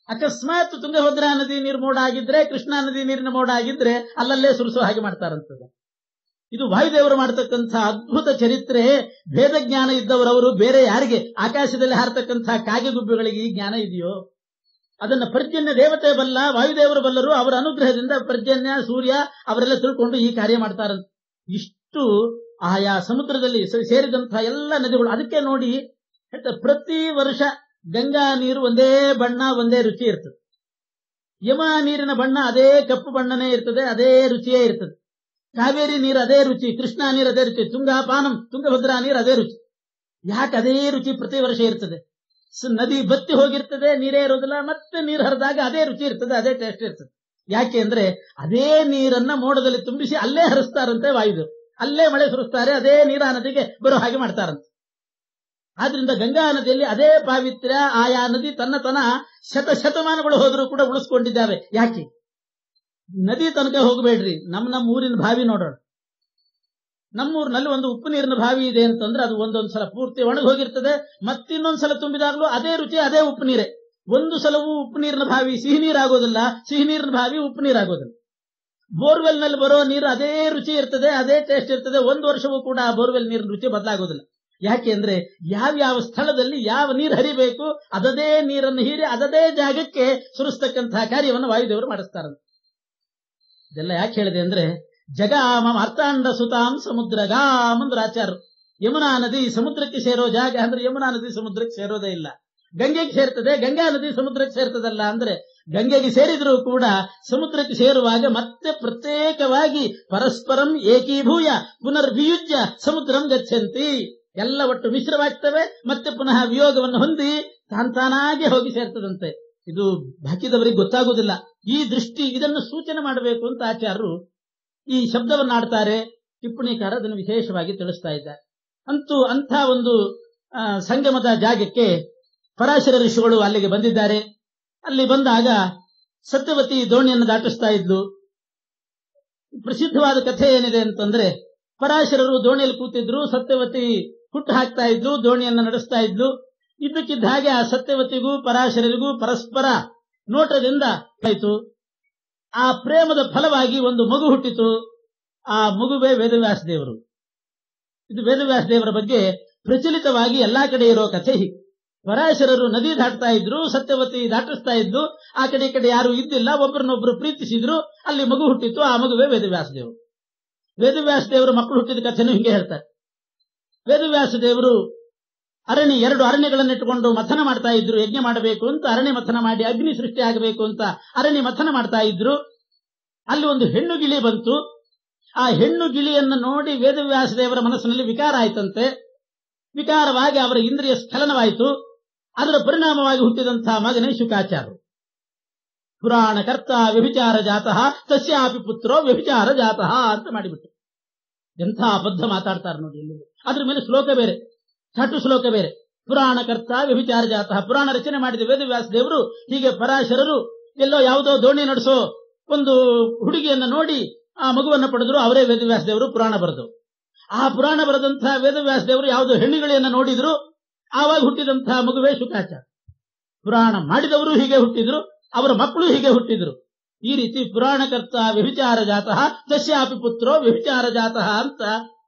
ಅಕಸ್ಮಾತ್ ತುಂಗಭದ್ರಾ ನದಿ ನೀರು ಮೋಡ ಆಗಿದ್ರೆ, ಕೃಷ್ಣಾ ನದಿ ನೀರಿನ ಮೋಡ ಆಗಿದ್ರೆ ಅಲ್ಲಲ್ಲೇ ಸುರಿಸೋ ಹಾಗೆ ಮಾಡ್ತಾರಂತದ. ಇದು ವಾಯುದೇವರು ಮಾಡತಕ್ಕಂಥ ಅದ್ಭುತ ಚರಿತ್ರೆ. ಭೇದ ಜ್ಞಾನ ಇದ್ದವರವರು ಬೇರೆ ಯಾರಿಗೆ? ಆಕಾಶದಲ್ಲಿ ಹಾರತಕ್ಕಂಥ ಕಾಗೆಗುಬ್ಬೆಗಳಿಗೆ ಈ ಜ್ಞಾನ ಇದೆಯೋ? ಅದನ್ನ ಪರ್ಜನ್ಯ ದೇವತೆ ಬಲ್ಲ, ವಾಯುದೇವರು ಬಲ್ಲರು. ಅವರ ಅನುಗ್ರಹದಿಂದ ಪರ್ಜನ್ಯ, ಸೂರ್ಯ ಅವರೆಲ್ಲ ತಿಳ್ಕೊಂಡು ಈ ಕಾರ್ಯ ಮಾಡ್ತಾರಂತೆ. ಇಷ್ಟು ಆಯಾ ಸಮುದ್ರದಲ್ಲಿ ಸೇರಿದಂತಹ ಎಲ್ಲ ನದಿಗಳು. ಅದಕ್ಕೆ ನೋಡಿ ಪ್ರತಿ ವರ್ಷ ಗಂಗಾ ನೀರು ಒಂದೇ ಬಣ್ಣ, ಒಂದೇ ರುಚಿ ಇರ್ತದೆ. ಯಮುನಾ ನೀರಿನ ಬಣ್ಣ ಅದೇ ಕಪ್ಪು ಬಣ್ಣನೇ ಇರ್ತದೆ, ಅದೇ ರುಚಿಯೇ ಇರ್ತದೆ. ಕಾವೇರಿ ನೀರು ಅದೇ ರುಚಿ, ಕೃಷ್ಣಾ ನೀರು ಅದೇ ರುಚಿ, ತುಂಗಭದ್ರಾ ನೀರು ಅದೇ ರುಚಿ. ಯಾಕೆ ಅದೇ ರುಚಿ ಪ್ರತಿ ವರ್ಷ ಇರ್ತದೆ? ನದಿ ಬತ್ತಿ ಹೋಗಿರ್ತದೆ, ನೀರೇ ಇರೋದಿಲ್ಲ. ಮತ್ತೆ ನೀರು ಹರಿದಾಗ ಅದೇ ರುಚಿ ಇರ್ತದೆ, ಅದೇ ಟೇಸ್ಟ್ ಇರ್ತದೆ. ಯಾಕೆ ಅಂದ್ರೆ ಅದೇ ನೀರನ್ನ ಮೋಡದಲ್ಲಿ ತುಂಬಿಸಿ ಅಲ್ಲೇ ಹರಿಸ್ತಾರಂತೆ ವಾಯುದೇವರು. ಅಲ್ಲೇ ಮಳೆ ಸುರಿಸ್ತಾರೆ, ಅದೇ ನೀರ ನದಿಗೆ ಬರೋ ಹಾಗೆ ಮಾಡ್ತಾರಂತೆ. ಆದ್ರಿಂದ ಗಂಗಾ ನದಿಯಲ್ಲಿ ಅದೇ ಪಾವಿತ್ರ್ಯ. ಆಯಾ ನದಿ ತನ್ನ ಶತಮಾನಗಳು ಹೋದರೂ ಕೂಡ ಉಳಿಸ್ಕೊಂಡಿದ್ದಾವೆ. ಯಾಕೆ? ನದಿ ತನಕ ಹೋಗಬೇಡ್ರಿ, ನಮ್ಮ ಊರಿನ ಬಾವಿ ನೋಡೋಣ. ನಮ್ಮೂರಿನಲ್ಲಿ ಒಂದು ಉಪ್ಪು ನೀರಿನ ಬಾವಿ ಇದೆ ಅಂತಂದ್ರೆ ಅದು ಒಂದೊಂದ್ಸಲ ಪೂರ್ತಿ ಒಣಗಿ ಹೋಗಿರ್ತದೆ. ಮತ್ತಿನ್ನೊಂದ್ಸಲ ತುಂಬಿದಾಗಲೂ ಅದೇ ರುಚಿ, ಅದೇ ಉಪ್ಪು ನೀರೇ. ಒಂದು ಸಲವೂ ಉಪ್ಪು ನೀರಿನ ಬಾವಿ ಸಿಹಿ ನೀರಾಗೋದಿಲ್ಲ, ಸಿಹಿ ನೀರಿನ ಬಾವಿ ಉಪ್ಪು ನೀರಾಗೋದಿಲ್ಲ. ಬೋರ್ವೆಲ್ ನಲ್ಲಿ ಬರೋ ನೀರು ಅದೇ ರುಚಿ ಇರ್ತದೆ, ಅದೇ ಟೇಸ್ಟ್ ಇರ್ತದೆ. ಒಂದು ವರ್ಷವೂ ಕೂಡ ಆ ಬೋರ್ವೆಲ್ ನೀರಿನ ರುಚಿ ಬದಲಾಗೋದಿಲ್ಲ. ಯಾಕೆ ಅಂದ್ರೆ ಯಾವ ಸ್ಥಳದಲ್ಲಿ ಯಾವ ನೀರು ಹರಿಬೇಕು ಅದದೇ ನೀರನ್ನು ಹೀರಿ ಅದದೇ ಜಾಗಕ್ಕೆ ಸುರಿಸ್ತಕ್ಕಂತಹ ಕಾರ್ಯವನ್ನು ವಾಯುದೇವರು ಮಾಡಿಸ್ತಾರಂತೆ. ಇದೆಲ್ಲ ಯಾಕೆ ಹೇಳಿದೆ ಅಂದ್ರೆ ಜಗಾಮ ಅರ್ಥಾಂಡ ಸುತಾಂ ಸಮುದ್ರಗಾಮ್ ಅಂದ್ರೆ ಆಚಾರ್ಯರು. ಯಮುನಾ ನದಿ ಸಮುದ್ರಕ್ಕೆ ಸೇರೋ ಜಾಗ ಅಂದ್ರೆ ಯಮುನಾ ನದಿ ಸಮುದ್ರಕ್ಕೆ ಸೇರೋದೇ ಇಲ್ಲ. ಗಂಗೆಗೆ ಸೇರ್ತದೆ, ಗಂಗಾ ನದಿ ಸಮುದ್ರಕ್ಕೆ ಸೇರ್ತದಲ್ಲ ಅಂದ್ರೆ ಗಂಗೆಗೆ ಸೇರಿದ್ರೂ ಕೂಡ ಸಮುದ್ರಕ್ಕೆ ಸೇರುವಾಗ ಮತ್ತೆ ಪ್ರತ್ಯೇಕವಾಗಿ ಪರಸ್ಪರಂ ಏಕೀಭೂಯ ಪುನರ್ವಿಯುಜ್ಯ ಸಮುದ್ರಂ ಗಚ್ಚಂತಿ. ಎಲ್ಲ ಒಟ್ಟು ಮಿಶ್ರವಾಗ್ತವೆ, ಮತ್ತೆ ಪುನಃ ವಿಯೋಗವನ್ನು ಹೊಂದಿ ತಾನಾಗೆ ಹೋಗಿ ಸೇರ್ತದಂತೆ. ಇದು ಬಾಕಿದವರಿಗೆ ಗೊತ್ತಾಗುವುದಿಲ್ಲ. ಈ ದೃಷ್ಟಿ ಇದನ್ನು ಸೂಚನೆ ಮಾಡಬೇಕು ಅಂತ ಆಚಾರ್ಯರು ಈ ಶಬ್ದವನ್ನು ಆಡ್ತಾರೆ. ಟಿಪ್ಪಣಿಕಾರ ಅದನ್ನು ವಿಶೇಷವಾಗಿ ತಿಳಿಸ್ತಾ ಇದ್ದಾರೆ. ಅಂತೂ ಅಂಥ ಒಂದು ಸಂಗಮದ ಜಾಗಕ್ಕೆ ಪರಾಶರ ಋಷಿಗಳು ಅಲ್ಲಿಗೆ ಬಂದಿದ್ದಾರೆ. ಅಲ್ಲಿ ಬಂದಾಗ ಸತ್ಯವತಿ ದೋಣಿಯನ್ನು ದಾಟಿಸ್ತಾ ಇದ್ಲು. ಪ್ರಸಿದ್ಧವಾದ ಕಥೆ ಏನಿದೆ ಅಂತಂದ್ರೆ, ಪರಾಶರರು ದೋಣಿಯಲ್ಲಿ ಕೂತಿದ್ರು, ಸತ್ಯವತಿ ಹುಟ್ಟು ಹಾಕ್ತಾ ಇದ್ಲು, ದೋಣಿಯನ್ನು ನಡೆಸ್ತಾ ಇದ್ಲು. ಇದ್ದಕ್ಕಿದ್ದ ಹಾಗೆ ಆ ಸತ್ಯವತಿಗೂ ಪರಾಶರರಿಗೂ ಪರಸ್ಪರ ನೋಟದಿಂದ ಆಯಿತು. ಆ ಪ್ರೇಮದ ಫಲವಾಗಿ ಒಂದು ಮಗು ಹುಟ್ಟಿತು. ಆ ಮಗುವೇ ವೇದವ್ಯಾಸ ದೇವರು. ಇದು ವೇದವ್ಯಾಸ ದೇವರ ಬಗ್ಗೆ ಪ್ರಚಲಿತವಾಗಿ ಎಲ್ಲಾ ಕಡೆ ಇರೋ ಕಥೆ ಹೀಗೆ. ಪರಾಶರರು ನದಿ ದಾಟ್ತಾ ಇದ್ರು, ಸತ್ಯವತಿ ದಾಟಿಸ್ತಾ ಇದ್ದು, ಆ ಕಡೆ ಈ ಕಡೆ ಯಾರು ಇದ್ದಿಲ್ಲ, ಒಬ್ಬರನ್ನೊಬ್ರು ಪ್ರೀತಿಸಿದ್ರು, ಅಲ್ಲಿ ಮಗು ಹುಟ್ಟಿತ್ತು. ಆ ಮಗುವೇ ವೇದವ್ಯಾಸ ದೇವರು. ವೇದವ್ಯಾಸ ದೇವರು ಮಕ್ಕಳು ಹುಟ್ಟಿದ ಕಥೆನೂ ಹಿಂಗೆ ಹೇಳ್ತಾರೆ. ವೇದವ್ಯಾಸ ದೇವರು ಎರಡು ಅರಣ್ಯಗಳನ್ನು ಇಟ್ಟುಕೊಂಡು ಮಥನ ಮಾಡ್ತಾ ಇದ್ರು. ಯಜ್ಞ ಮಾಡಬೇಕು ಅಂತ ಅರಣ್ಯ ಮಥನ ಮಾಡಿ ಅಗ್ನಿ ಸೃಷ್ಟಿ ಆಗಬೇಕು ಅಂತ ಅರಣ್ಯ ಮಥನ ಮಾಡ್ತಾ ಇದ್ರು. ಅಲ್ಲಿ ಒಂದು ಹೆಣ್ಣು ಗಿಳಿ ಬಂತು. ಆ ಹೆಣ್ಣು ಗಿಳಿಯನ್ನು ನೋಡಿ ವೇದವ್ಯಾಸ ದೇವರ ಮನಸ್ಸಿನಲ್ಲಿ ವಿಕಾರ ಆಯ್ತಂತೆ. ವಿಕಾರವಾಗಿ ಅವರ ಇಂದ್ರಿಯ ಸ್ಖಲನವಾಯಿತು. ಅದರ ಪರಿಣಾಮವಾಗಿ ಹುಟ್ಟಿದಂತಹ ಮಗನೇ ಶುಕಾಚಾರ್ಯ. ಪುರಾಣ ಕರ್ತ ವ್ಯಭಿಚಾರ ಜಾತಃ ತಸ್ಯಾಪಿ ಪುತ್ರೋ ವ್ಯಭಿಚಾರ ಜಾತಃ ಅಂತ ಮಾಡಿಬಿಟ್ಟು ಎಂಥ ಅಬದ್ಧ ಮಾತಾಡ್ತಾರೆ ನೋಡಿ. ಇಲ್ಲಿ ಅದ್ರ ಮೇಲೆ ಶ್ಲೋಕ ಬೇರೆ, ಛಟು ಶ್ಲೋಕ ಬೇರೆ. ಪುರಾಣ ಕರ್ತ ವ್ಯಭಿಚಾರ ಜಾತಃ, ಪುರಾಣ ರಚನೆ ಮಾಡಿದ ವೇದವ್ಯಾಸ ದೇವರು ಹೀಗೆ ಪರಾಶರರು ಎಲ್ಲೋ ಯಾವುದೋ ದೋಣಿ ನಡೆಸೋ ಒಂದು ಹುಡುಗಿಯನ್ನು ನೋಡಿ ಆ ಮಗುವನ್ನು ಪಡೆದ್ರು. ಅವರೇ ವೇದವ್ಯಾಸ ದೇವರು ಪುರಾಣ ಬರೆದು. ಆ ಪುರಾಣ ಬರೆದಂತಹ ವೇದವ್ಯಾಸ ದೇವರು ಯಾವುದೋ ಹೆಣ್ಣುಗಳಿಯನ್ನು ನೋಡಿದ್ರು. ಆವಾಗ ಹುಟ್ಟಿದಂತಹ ಮಗುವೇ ಶುಕಾಚಾರ್ಯ. ಪುರಾಣ ಮಾಡಿದವರು ಹೀಗೆ ಹುಟ್ಟಿದ್ರು, ಅವರ ಮಕ್ಕಳು ಹೀಗೆ ಹುಟ್ಟಿದ್ರು. ಈ ರೀತಿ ಪುರಾಣಕರ್ತ ವ್ಯಭಿಚಾರ ಜಾತಃ ತಸ್ಯಾಪಿ ಪುತ್ರೋ ವ್ಯಭಿಚಾರ ಜಾತಃ ಅಂತ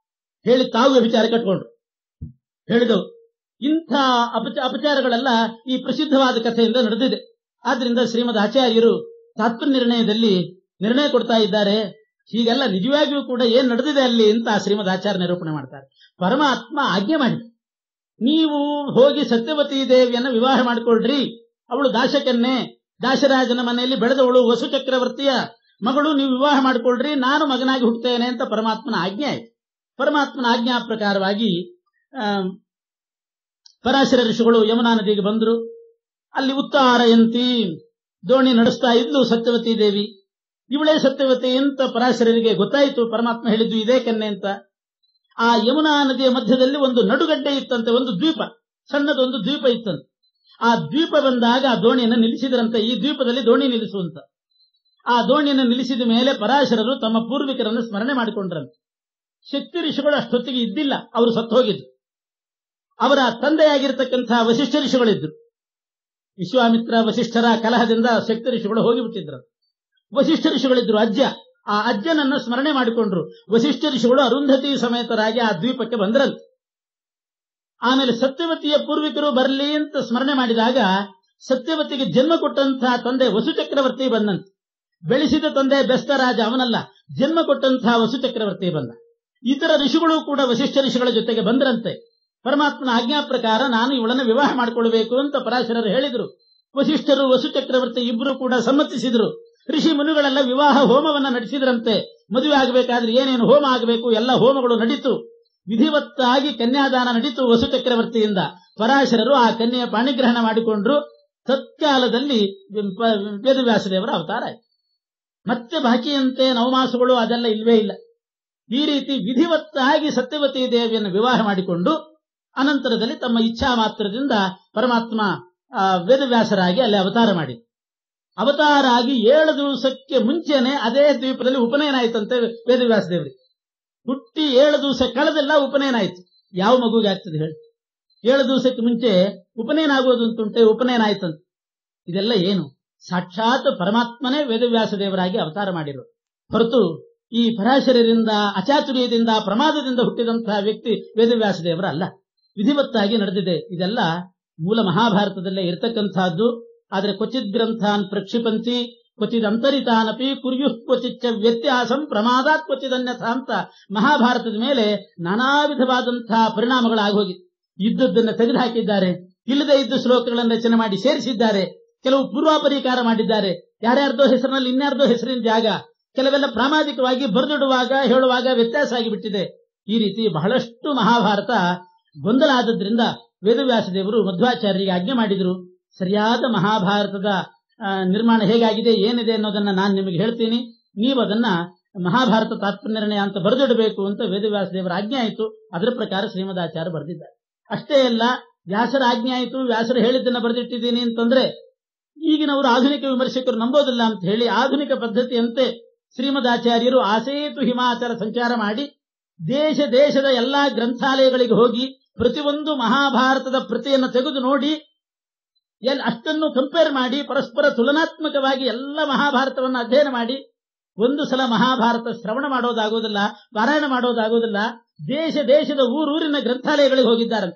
ಹೇಳಿ ತಾವು ವ್ಯಭಿಚಾರ ಕಟ್ಕೊಂಡ್ರು ಹೇಳಿದವು. ಇಂಥ ಅಪಚಾರಗಳೆಲ್ಲ ಈ ಪ್ರಸಿದ್ಧವಾದ ಕಥೆಯಿಂದ ನಡೆದಿದೆ. ಆದ್ರಿಂದ ಶ್ರೀಮದ್ ಆಚಾರ್ಯರು ತಾತ್ಪರ್ಯ ನಿರ್ಣಯದಲ್ಲಿ ನಿರ್ಣಯ ಕೊಡ್ತಾ ಇದ್ದಾರೆ. ಹೀಗೆಲ್ಲ ನಿಜವಾಗಿಯೂ ಕೂಡ ಏನ್ ನಡೆದಿದೆ ಅಲ್ಲಿ ಅಂತ ಶ್ರೀಮದ್ ಆಚಾರ್ಯ ನಿರೂಪಣೆ ಮಾಡ್ತಾರೆ. ಪರಮಾತ್ಮ ಆಜ್ಞೆ ಮಾಡಿ, ನೀವು ಹೋಗಿ ಸತ್ಯವತಿ ದೇವಿಯನ್ನು ವಿವಾಹ ಮಾಡಿಕೊಳ್ಳ್ರಿ. ಅವಳು ದಾಶಕನ್ನೇ, ದಾಶರಾಜನ ಮನೆಯಲ್ಲಿ ಬೆಳೆದವಳು, ವಸು ಚಕ್ರವರ್ತಿಯ ಮಗಳು. ನೀವು ವಿವಾಹ ಮಾಡಿಕೊಳ್ಳ್ರಿ, ನಾನು ಮಗನಾಗಿ ಹುಟ್ಟುತ್ತೇನೆ ಅಂತ ಪರಮಾತ್ಮನ ಆಜ್ಞೆ ಆಯ್ತು. ಪರಮಾತ್ಮನ ಆಜ್ಞಾ ಪ್ರಕಾರವಾಗಿ ಪರಾಶರ ಋಷಿಗಳು ಯಮುನಾ ನದಿಗೆ ಬಂದರು. ಅಲ್ಲಿ ಉತ್ತಾರಯಂತಿ ದೋಣಿ ನಡೆಸ್ತಾ ಇದ್ಲು ಸತ್ಯವತಿ ದೇವಿ. ಇವಳೇ ಸತ್ಯವತಿ ಅಂತ ಪರಾಶರರಿಗೆ ಗೊತ್ತಾಯಿತು. ಪರಮಾತ್ಮ ಹೇಳಿದ್ದು ಇದೇ ಕನ್ನೆ ಅಂತ. ಆ ಯಮುನಾ ನದಿಯ ಮಧ್ಯದಲ್ಲಿ ಒಂದು ನಡುಗಡ್ಡೆ ಇತ್ತಂತೆ, ಒಂದು ದ್ವೀಪ, ಸಣ್ಣದೊಂದು ದ್ವೀಪ ಇತ್ತಂತೆ. ಆ ದ್ವೀಪ ಬಂದಾಗ ಆ ದೋಣಿಯನ್ನು ನಿಲ್ಲಿಸಿದರಂತೆ. ಈ ದ್ವೀಪದಲ್ಲಿ ದೋಣಿ ನಿಲ್ಲಿಸುವಂತ. ಆ ದೋಣಿಯನ್ನು ನಿಲ್ಲಿಸಿದ ಮೇಲೆ ಪರಾಶರರು ತಮ್ಮ ಪೂರ್ವಿಕರನ್ನು ಸ್ಮರಣೆ ಮಾಡಿಕೊಂಡ್ರಂತೆ. ಶಕ್ತಿ ಋಷಿಗಳು ಅಷ್ಟೊತ್ತಿಗೆ ಇದ್ದಿಲ್ಲ, ಅವರು ಸತ್ತು ಹೋಗಿದ್ರು. ಅವರ ತಂದೆಯಾಗಿರ್ತಕ್ಕಂತಹ ವಸಿಷ್ಠ ಋಷಿಗಳಿದ್ರು. ವಿಶ್ವಾಮಿತ್ರ ವಸಿಷ್ಠರ ಕಲಹದಿಂದ ಶಕ್ತಿ ಋಷಿಗಳು ಹೋಗಿಬಿಟ್ಟಿದ್ರು. ವಸಿಷ್ಠ ಋಷಿಗಳಿದ್ರು ಅಜ್ಜ. ಆ ಅಜ್ಜನನ್ನ ಸ್ಮರಣೆ ಮಾಡಿಕೊಂಡ್ರು. ವಸಿಷ್ಠ ಋಷಿಗಳು ಅರುಂಧತಿ ಸಮೇತರಾಗಿ ಆ ದ್ವೀಪಕ್ಕೆ ಬಂದ್ರಂತೆ. ಆಮೇಲೆ ಸತ್ಯವತಿಯ ಪೂರ್ವಿಕರು ಬರಲಿ ಅಂತ ಸ್ಮರಣೆ ಮಾಡಿದಾಗ ಸತ್ಯವತಿಗೆ ಜನ್ಮ ಕೊಟ್ಟಂತಹ ತಂದೆ ವಸು ಚಕ್ರವರ್ತಿ ಬಂದಂತೆ. ಬೆಳೆಸಿದ ತಂದೆ ಬೆಸ್ತರಾಜ ಅವನಲ್ಲ, ಜನ್ಮ ಕೊಟ್ಟಂತಹ ವಸು ಚಕ್ರವರ್ತಿ ಬಂದ. ಇತರ ಋಷಿಗಳು ಕೂಡ ವಸಿಷ್ಠ ಋಷಿಗಳ ಜೊತೆಗೆ ಬಂದ್ರಂತೆ. ಪರಮಾತ್ಮನ ಆಜ್ಞಾ ಪ್ರಕಾರ ನಾನು ಇವಳನ್ನು ವಿವಾಹ ಮಾಡಿಕೊಳ್ಳಬೇಕು ಅಂತ ಪರಾಶರರು ಹೇಳಿದ್ರು. ವಸಿಷ್ಠರು ವಸು ಚಕ್ರವರ್ತಿ ಇಬ್ಬರು ಕೂಡ ಸಮ್ಮತಿಸಿದ್ರು. ಋಷಿ ಮುನಿಗಳೆಲ್ಲ ವಿವಾಹ ಹೋಮವನ್ನ ನಡೆಸಿದ್ರಂತೆ. ಮದುವೆ ಆಗಬೇಕಾದ್ರೆ ಏನೇನು ಹೋಮ ಆಗಬೇಕು ಎಲ್ಲ ಹೋಮಗಳು ನಡೀತು. ವಿಧಿವತ್ತಾಗಿ ಕನ್ಯಾದಾನ ನಡೀತು ವಸು ಚಕ್ರವರ್ತಿಯಿಂದ. ಪರಾಶರರು ಆ ಕನ್ಯೆಯ ಪಾಣಿಗ್ರಹಣ ಮಾಡಿಕೊಂಡ್ರು. ತತ್ಕಾಲದಲ್ಲಿ ವೇದವ್ಯಾಸ ದೇವರ ಅವತಾರ ಆಯಿತು. ಮತ್ತೆ ಬಾಕಿಯಂತೆ ನವಮಾಸಗಳು ಅದೆಲ್ಲ ಇಲ್ವೇ ಇಲ್ಲ. ಈ ರೀತಿ ವಿಧಿವತ್ತಾಗಿ ಸತ್ಯವತಿ ದೇವಿಯನ್ನು ವಿವಾಹ ಮಾಡಿಕೊಂಡು ಅನಂತರದಲ್ಲಿ ತಮ್ಮ ಇಚ್ಛಾ ಮಾತ್ರದಿಂದ ಪರಮಾತ್ಮ ವೇದವ್ಯಾಸರಾಗಿ ಅಲ್ಲಿ ಅವತಾರ ಮಾಡಿ, ಅವತಾರ ಆಗಿ 7 ದಿವಸಕ್ಕೆ ಮುಂಚೆನೆ ಅದೇ ದ್ವೀಪದಲ್ಲಿ ಉಪನಯನ ಆಯ್ತಂತೆ ವೇದವ್ಯಾಸ ದೇವರಿಗೆ. ಹುಟ್ಟಿ 7 ದಿವಸ ಕಳೆದೆಲ್ಲ ಉಪನಯನ ಆಯ್ತು. ಯಾವ ಮಗುಗೆ ಆಗ್ತದೆ ಹೇಳಿ? 7 ದಿವಸಕ್ಕೆ ಮುಂಚೆ ಉಪನಯನ ಆಗೋದು ಅಂತುಂಟೆ, ಉಪನಯನ ಆಯ್ತಂತೆ. ಇದೆಲ್ಲ ಏನು? ಸಾಕ್ಷಾತ್ ಪರಮಾತ್ಮನೇ ವೇದವ್ಯಾಸ ದೇವರಾಗಿ ಅವತಾರ ಮಾಡಿರು. ಹೊರತು ಈ ಪರಾಶರರಿಂದ ಅಚಾತುರ್ಯದಿಂದ ಪ್ರಮಾದದಿಂದ ಹುಟ್ಟಿದಂತಹ ವ್ಯಕ್ತಿ ವೇದವ್ಯಾಸ ದೇವರ ಅಲ್ಲ. ವಿಧಿವತ್ತಾಗಿ ನಡೆದಿದೆ. ಇದೆಲ್ಲ ಮೂಲ ಮಹಾಭಾರತದಲ್ಲೇ ಇರತಕ್ಕಂತಹದ್ದು. ಆದರೆ ಕ್ವಚಿತ್ ಗ್ರಂಥಾನ್ ಪ್ರಕ್ಷಿಪಂತಿ ಕ್ವಚಿತ್ ಅಂತರಿತಾನಪಿ ಕುರ್ಯುಃ ಕ್ವಚಿಚ್ಚ ವ್ಯತ್ಯಾಸಂ ಪ್ರಮಾದಾತ್ ಕ್ವಚಿದನ್ಯಥ ಅಂತ ಮಹಾಭಾರತದ ಮೇಲೆ ನಾನಾ ವಿಧವಾದಂತಹ ಪರಿಣಾಮಗಳಾಗೋಗಿ ಇದ್ದದ್ದನ್ನು ತೆಗೆದುಹಾಕಿದ್ದಾರೆ. ಇಲ್ಲದೆ ಇದ್ದ ಶ್ಲೋಕಗಳನ್ನು ರಚನೆ ಮಾಡಿ ಸೇರಿಸಿದ್ದಾರೆ. ಕೆಲವು ಪೂರ್ವಾಪರಿಕಾರ ಮಾಡಿದ್ದಾರೆ. ಯಾರ್ಯಾರ್ದೋ ಹೆಸರಿನಲ್ಲಿ ಇನ್ಯಾರ್ದೋ ಹೆಸರಿನ ಜಾಗ, ಕೆಲವೆಲ್ಲ ಪ್ರಾಮಾಣಿಕವಾಗಿ ಬರೆದಿಡುವಾಗ ಹೇಳುವಾಗ ವ್ಯತ್ಯಾಸ ಆಗಿಬಿಟ್ಟಿದೆ. ಈ ರೀತಿ ಬಹಳಷ್ಟು ಮಹಾಭಾರತ ಗೊಂದಲ ಆದದ್ರಿಂದ ವೇದವ್ಯಾಸ ದೇವರು ಮಧ್ವಾಚಾರ್ಯರಿಗೆ ಆಜ್ಞೆ ಮಾಡಿದ್ರು. ಸರಿಯಾದ ಮಹಾಭಾರತದ ನಿರ್ಮಾಣ ಹೇಗಾಗಿದೆ ಏನಿದೆ ಅನ್ನೋದನ್ನ ನಾನು ನಿಮಗೆ ಹೇಳ್ತೀನಿ, ನೀವು ಅದನ್ನ ಮಹಾಭಾರತ ತಾತ್ಪರ್ಯ ನಿರ್ಣಯ ಅಂತ ಬರೆದಿಡಬೇಕು ಅಂತ ವೇದವ್ಯಾಸ ದೇವರ ಆಜ್ಞೆ ಆಯಿತು. ಅದರ ಪ್ರಕಾರ ಶ್ರೀಮದಾಚಾರ್ಯ ಬರೆದಿದ್ದಾರೆ. ಅಷ್ಟೇ ಅಲ್ಲ, ವ್ಯಾಸರ ಆಜ್ಞೆ ಆಯಿತು, ವ್ಯಾಸರು ಹೇಳಿದ್ದನ್ನ ಬರೆದಿಟ್ಟಿದ್ದೀನಿ ಅಂತಂದ್ರೆ ಈಗಿನವರು ಆಧುನಿಕ ವಿಮರ್ಶಕರು ನಂಬೋದಿಲ್ಲ ಅಂತ ಹೇಳಿ ಆಧುನಿಕ ಪದ್ಧತಿಯಂತೆ ಶ್ರೀಮದಾಚಾರ್ಯರು ಆಸೇತು ಹಿಮಾಚಲ ಸಂಚಾರ ಮಾಡಿ ದೇಶ ದೇಶದ ಎಲ್ಲಾ ಗ್ರಂಥಾಲಯಗಳಿಗೆ ಹೋಗಿ ಪ್ರತಿಯೊಂದು ಮಹಾಭಾರತದ ಪ್ರತಿಯನ್ನು ತೆಗೆದು ನೋಡಿ ಅಷ್ಟನ್ನು ಕಂಪೇರ್ ಮಾಡಿ ಪರಸ್ಪರ ತುಲನಾತ್ಮಕವಾಗಿ ಎಲ್ಲ ಮಹಾಭಾರತವನ್ನು ಅಧ್ಯಯನ ಮಾಡಿ ಒಂದು ಸಲ ಮಹಾಭಾರತ ಶ್ರವಣ ಮಾಡೋದಾಗೋದಿಲ್ಲ, ಪಾರಾಯಣ ಮಾಡೋದಾಗೋದಿಲ್ಲ. ದೇಶ ದೇಶದ ಊರೂರಿನ ಗ್ರಂಥಾಲಯಗಳಿಗೆ ಹೋಗಿದ್ದಾರೆ.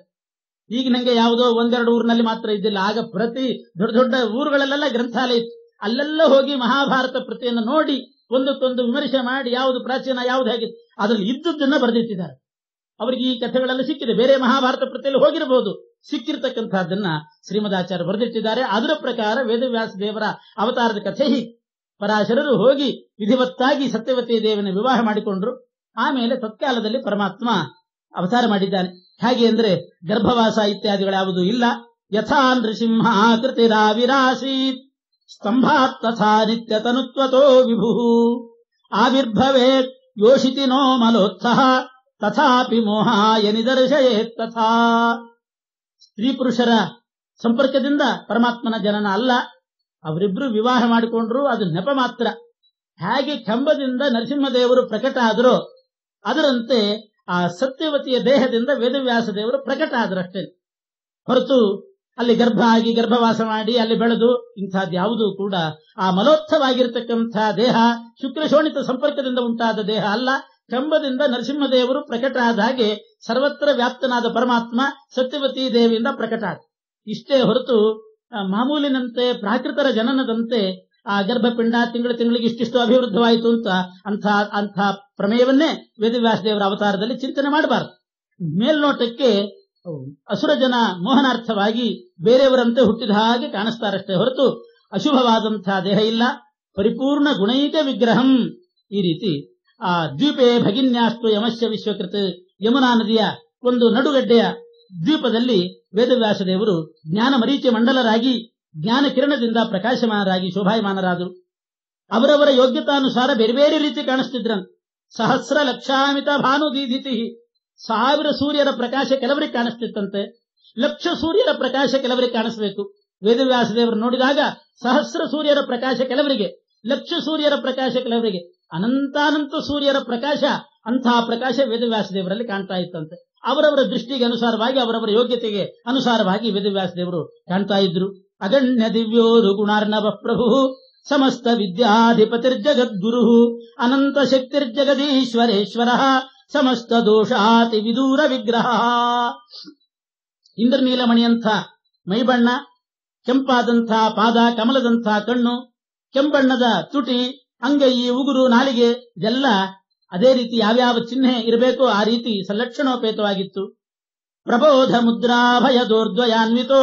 ಈಗ ನಂಗೆ ಯಾವುದೋ 1-2 ಊರಿನಲ್ಲಿ ಮಾತ್ರ ಇದ್ದಿಲ್ಲ. ಆಗ ಪ್ರತಿ ದೊಡ್ಡ ದೊಡ್ಡ ಊರುಗಳಲ್ಲೆಲ್ಲ ಗ್ರಂಥಾಲಯ ಇತ್ತು. ಅಲ್ಲೆಲ್ಲ ಹೋಗಿ ಮಹಾಭಾರತ ಪ್ರತಿಯನ್ನು ನೋಡಿ ಒಂದಕ್ಕೊಂದು ವಿಮರ್ಶೆ ಮಾಡಿ ಯಾವುದು ಪ್ರಾಚೀನ ಯಾವುದು ಹೇಗೆ ಅದರಲ್ಲಿ ಇದ್ದದ್ದನ್ನ ಬರೆದಿಟ್ಟಿದ್ದಾರೆ. ಅವರಿಗೆ ಈ ಕಥೆಗಳೆಲ್ಲ ಸಿಕ್ಕಿದೆ. ಬೇರೆ ಮಹಾಭಾರತ ಪ್ರತಿಯಲ್ಲಿ ಹೋಗಿರಬಹುದು, ಸಿಕ್ಕಿರ್ತಕ್ಕಂಥದ್ದನ್ನ ಶ್ರೀಮದಾಚಾರ್ಯ ಬರೆದಿಟ್ಟಿದ್ದಾರೆ. ಅದರ ಪ್ರಕಾರ ವೇದವ್ಯಾಸ ದೇವರ ಅವತಾರದ ಕಥೆ ಹೀಗೆ. ಪರಾಶರರು ಹೋಗಿ ವಿಧಿವತ್ತಾಗಿ ಸತ್ಯವತಿ ದೇವಿನ ವಿವಾಹ ಮಾಡಿಕೊಂಡ್ರು. ಆಮೇಲೆ ತತ್ಕಾಲದಲ್ಲಿ ಪರಮಾತ್ಮ ಅವತಾರ ಮಾಡಿದ್ದಾನೆ. ಹೇಗೆ ಅಂದ್ರೆ ಗರ್ಭವಾಸ ಇತ್ಯಾದಿಗಳ್ಯಾವುದೂ ಇಲ್ಲ. ಯಥಾ ನೃಸಿಂಹ ಕೃತಿರಾವಿರಾಸೀತ್ ಸ್ತಂಭಾತ್ ತಥಾ ನಿತ್ಯತನುತ್ವತೋ ವಿಭು ಆವಿರ್ಭವೇತ್ ಯೋಷಿತಿನೋ ಮಲೋತ್ಥಃ ತಥಾಪಿ ಮೋಹಾಯ ನಿದರ್ಶಯೇತ್ ತಥಾ. ಸ್ತ್ರೀ ಪುರುಷರ ಸಂಪರ್ಕದಿಂದ ಪರಮಾತ್ಮನ ಜನನ ಅಲ್ಲ. ಅವರಿಬ್ರು ವಿವಾಹ ಮಾಡಿಕೊಂಡ್ರು, ಅದು ನೆಪ ಮಾತ್ರ. ಹೇಗೆ ಕಂಬದಿಂದ ನರಸಿಂಹದೇವರು ಪ್ರಕಟ ಆದರೋ ಅದರಂತೆ ಆ ಸತ್ಯವತಿಯ ದೇಹದಿಂದ ವೇದವ್ಯಾಸ ದೇವರು ಪ್ರಕಟ ಆದ್ರಷ್ಟೇ ಹೊರತು ಅಲ್ಲಿ ಗರ್ಭ ಆಗಿ ಗರ್ಭವಾಸ ಮಾಡಿ ಅಲ್ಲಿ ಬೆಳೆದು ಇಂಥದ್ದು ಯಾವುದೂ ಕೂಡ ಆ ಮಲೋತ್ಥವಾಗಿರತಕ್ಕಂಥ ದೇಹ ಶುಕ್ರಶೋಣಿತ ಸಂಪರ್ಕದಿಂದ ಉಂಟಾದ ದೇಹ ಅಲ್ಲ. ಕಂಬದಿಂದ ನರಸಿಂಹದೇವರು ಪ್ರಕಟ ಆದ ಹಾಗೆ ಸರ್ವತ್ರ ವ್ಯಾಪ್ತನಾದ ಪರಮಾತ್ಮ ಸತ್ಯವತಿ ದೇವಿಯಿಂದ ಪ್ರಕಟ ಆದ. ಇಷ್ಟೇ ಹೊರತು ಮಾಮೂಲಿನಂತೆ ಪ್ರಾಕೃತರ ಜನನದಂತೆ ಆ ಗರ್ಭಪಿಂಡ ತಿಂಗಳಿಗೆ ಇಷ್ಟಿಷ್ಟು ಅಭಿವೃದ್ಧವಾಯಿತು ಅಂತ ಅಂಥ ಪ್ರಮೇಯವನ್ನೇ ವೇದವ್ಯಾಸ ದೇವರ ಅವತಾರದಲ್ಲಿ ಚಿಂತನೆ ಮಾಡಬಾರದು. ಮೇಲ್ನೋಟಕ್ಕೆ ಅಸುರ ಜನ ಮೋಹನಾರ್ಥವಾಗಿ ಬೇರೆಯವರಂತೆ ಹುಟ್ಟಿದ ಹಾಗೆ ಕಾಣಿಸ್ತಾರಷ್ಟೇ ಹೊರತು ಅಶುಭವಾದಂತಹ ದೇಹ ಇಲ್ಲ. ಪರಿಪೂರ್ಣ ಗುಣೈಕ ವಿಗ್ರಹಂ. ಈ ರೀತಿ ಆ ದ್ವೀಪೇ ಭಗಿನ್ಯಾಸ್ತು ಯಮಸ್ಯ ವಿಶ್ವಕೃತ್, ಯಮುನಾ ನದಿಯ ಒಂದು ನಡುಗಡ್ಡೆಯ ದ್ವೀಪದಲ್ಲಿ ವೇದವ್ಯಾಸ ದೇವರು ಜ್ಞಾನ ಮರೀಚಿ ಮಂಡಲರಾಗಿ ಜ್ಞಾನ ಕಿರಣದಿಂದ ಪ್ರಕಾಶಮಾನರಾಗಿ ಶೋಭಾಯಮಾನರಾದರು. ಅವರವರ ಯೋಗ್ಯತಾನುಸಾರ ಬೇರೆ ಬೇರೆ ರೀತಿ ಕಾಣಿಸ್ತಿದ್ರಂತೆ. ಸಹಸ್ರ ಲಕ್ಷಾಮಿತ ಭಾನು ದೀಧಿತಿ, 1000 ಸೂರ್ಯರ ಪ್ರಕಾಶ ಕೆಲವರಿಗೆ ಕಾಣಿಸ್ತಿತ್ತಂತೆ, 1,00,000 ಸೂರ್ಯರ ಪ್ರಕಾಶ ಕೆಲವರಿಗೆ ಕಾಣಿಸಬೇಕು. ವೇದವ್ಯಾಸ ದೇವರು ನೋಡಿದಾಗ ಸಹಸ್ರ ಸೂರ್ಯರ ಪ್ರಕಾಶ ಕೆಲವರಿಗೆ, 1,00,000 ಸೂರ್ಯರ ಪ್ರಕಾಶ ಕೆಲವರಿಗೆ, ಅನಂತಾನಂತ ಸೂರ್ಯರ ಪ್ರಕಾಶ, ಅಂತಹ ಪ್ರಕಾಶ ವೇದವ್ಯಾಸ ದೇವರಲ್ಲಿ ಕಾಣ್ತಾ ಇತ್ತಂತೆ. ಅವರವರ ದೃಷ್ಟಿಗೆ ಅನುಸಾರವಾಗಿ ಅವರವರ ಯೋಗ್ಯತೆಗೆ ಅನುಸಾರವಾಗಿ ವೇದವ್ಯಾಸ ದೇವರು ಕಾಣ್ತಾ ಇದ್ರು. ಅಗಣ್ಯ ದಿವ್ಯೋರು ಗುಣಾರ್ಣವ ಪ್ರಭು ಸಮಸ್ತ ವಿದ್ಯಾಧಿಪತಿರ್ಜಗದ್ಗುರು ಅನಂತ ಶಕ್ತಿರ್ಜಗದೀಶ್ವರೇಶ್ವರ ಸಮಸ್ತ ದೋಷಾತಿ ವಿದೂರ ವಿಗ್ರಹ. ಇಂದ್ರನೀಲಮಣಿಯಂಥ ಮೈಬಣ್ಣ, ಕೆಂಪಾದಂಥ ಪಾದ, ಕಮಲದಂಥ ಕಣ್ಣು, ಕೆಂಬಣ್ಣದ ತುಟಿ, ಅಂಗೈ, ಉಗುರು, ನಾಲಿಗೆ ಇದೆಲ್ಲ ಅದೇ ರೀತಿ ಯಾವ್ಯಾವ ಚಿಹ್ನೆ ಇರಬೇಕೋ ಆ ರೀತಿ ಸಲ್ಲಕ್ಷಣೋಪೇತವಾಗಿತ್ತು. ಪ್ರಬೋಧ ಮುದ್ರಾಭಯದೋರ್ದ್ವಯಾನ್ವಿತೋ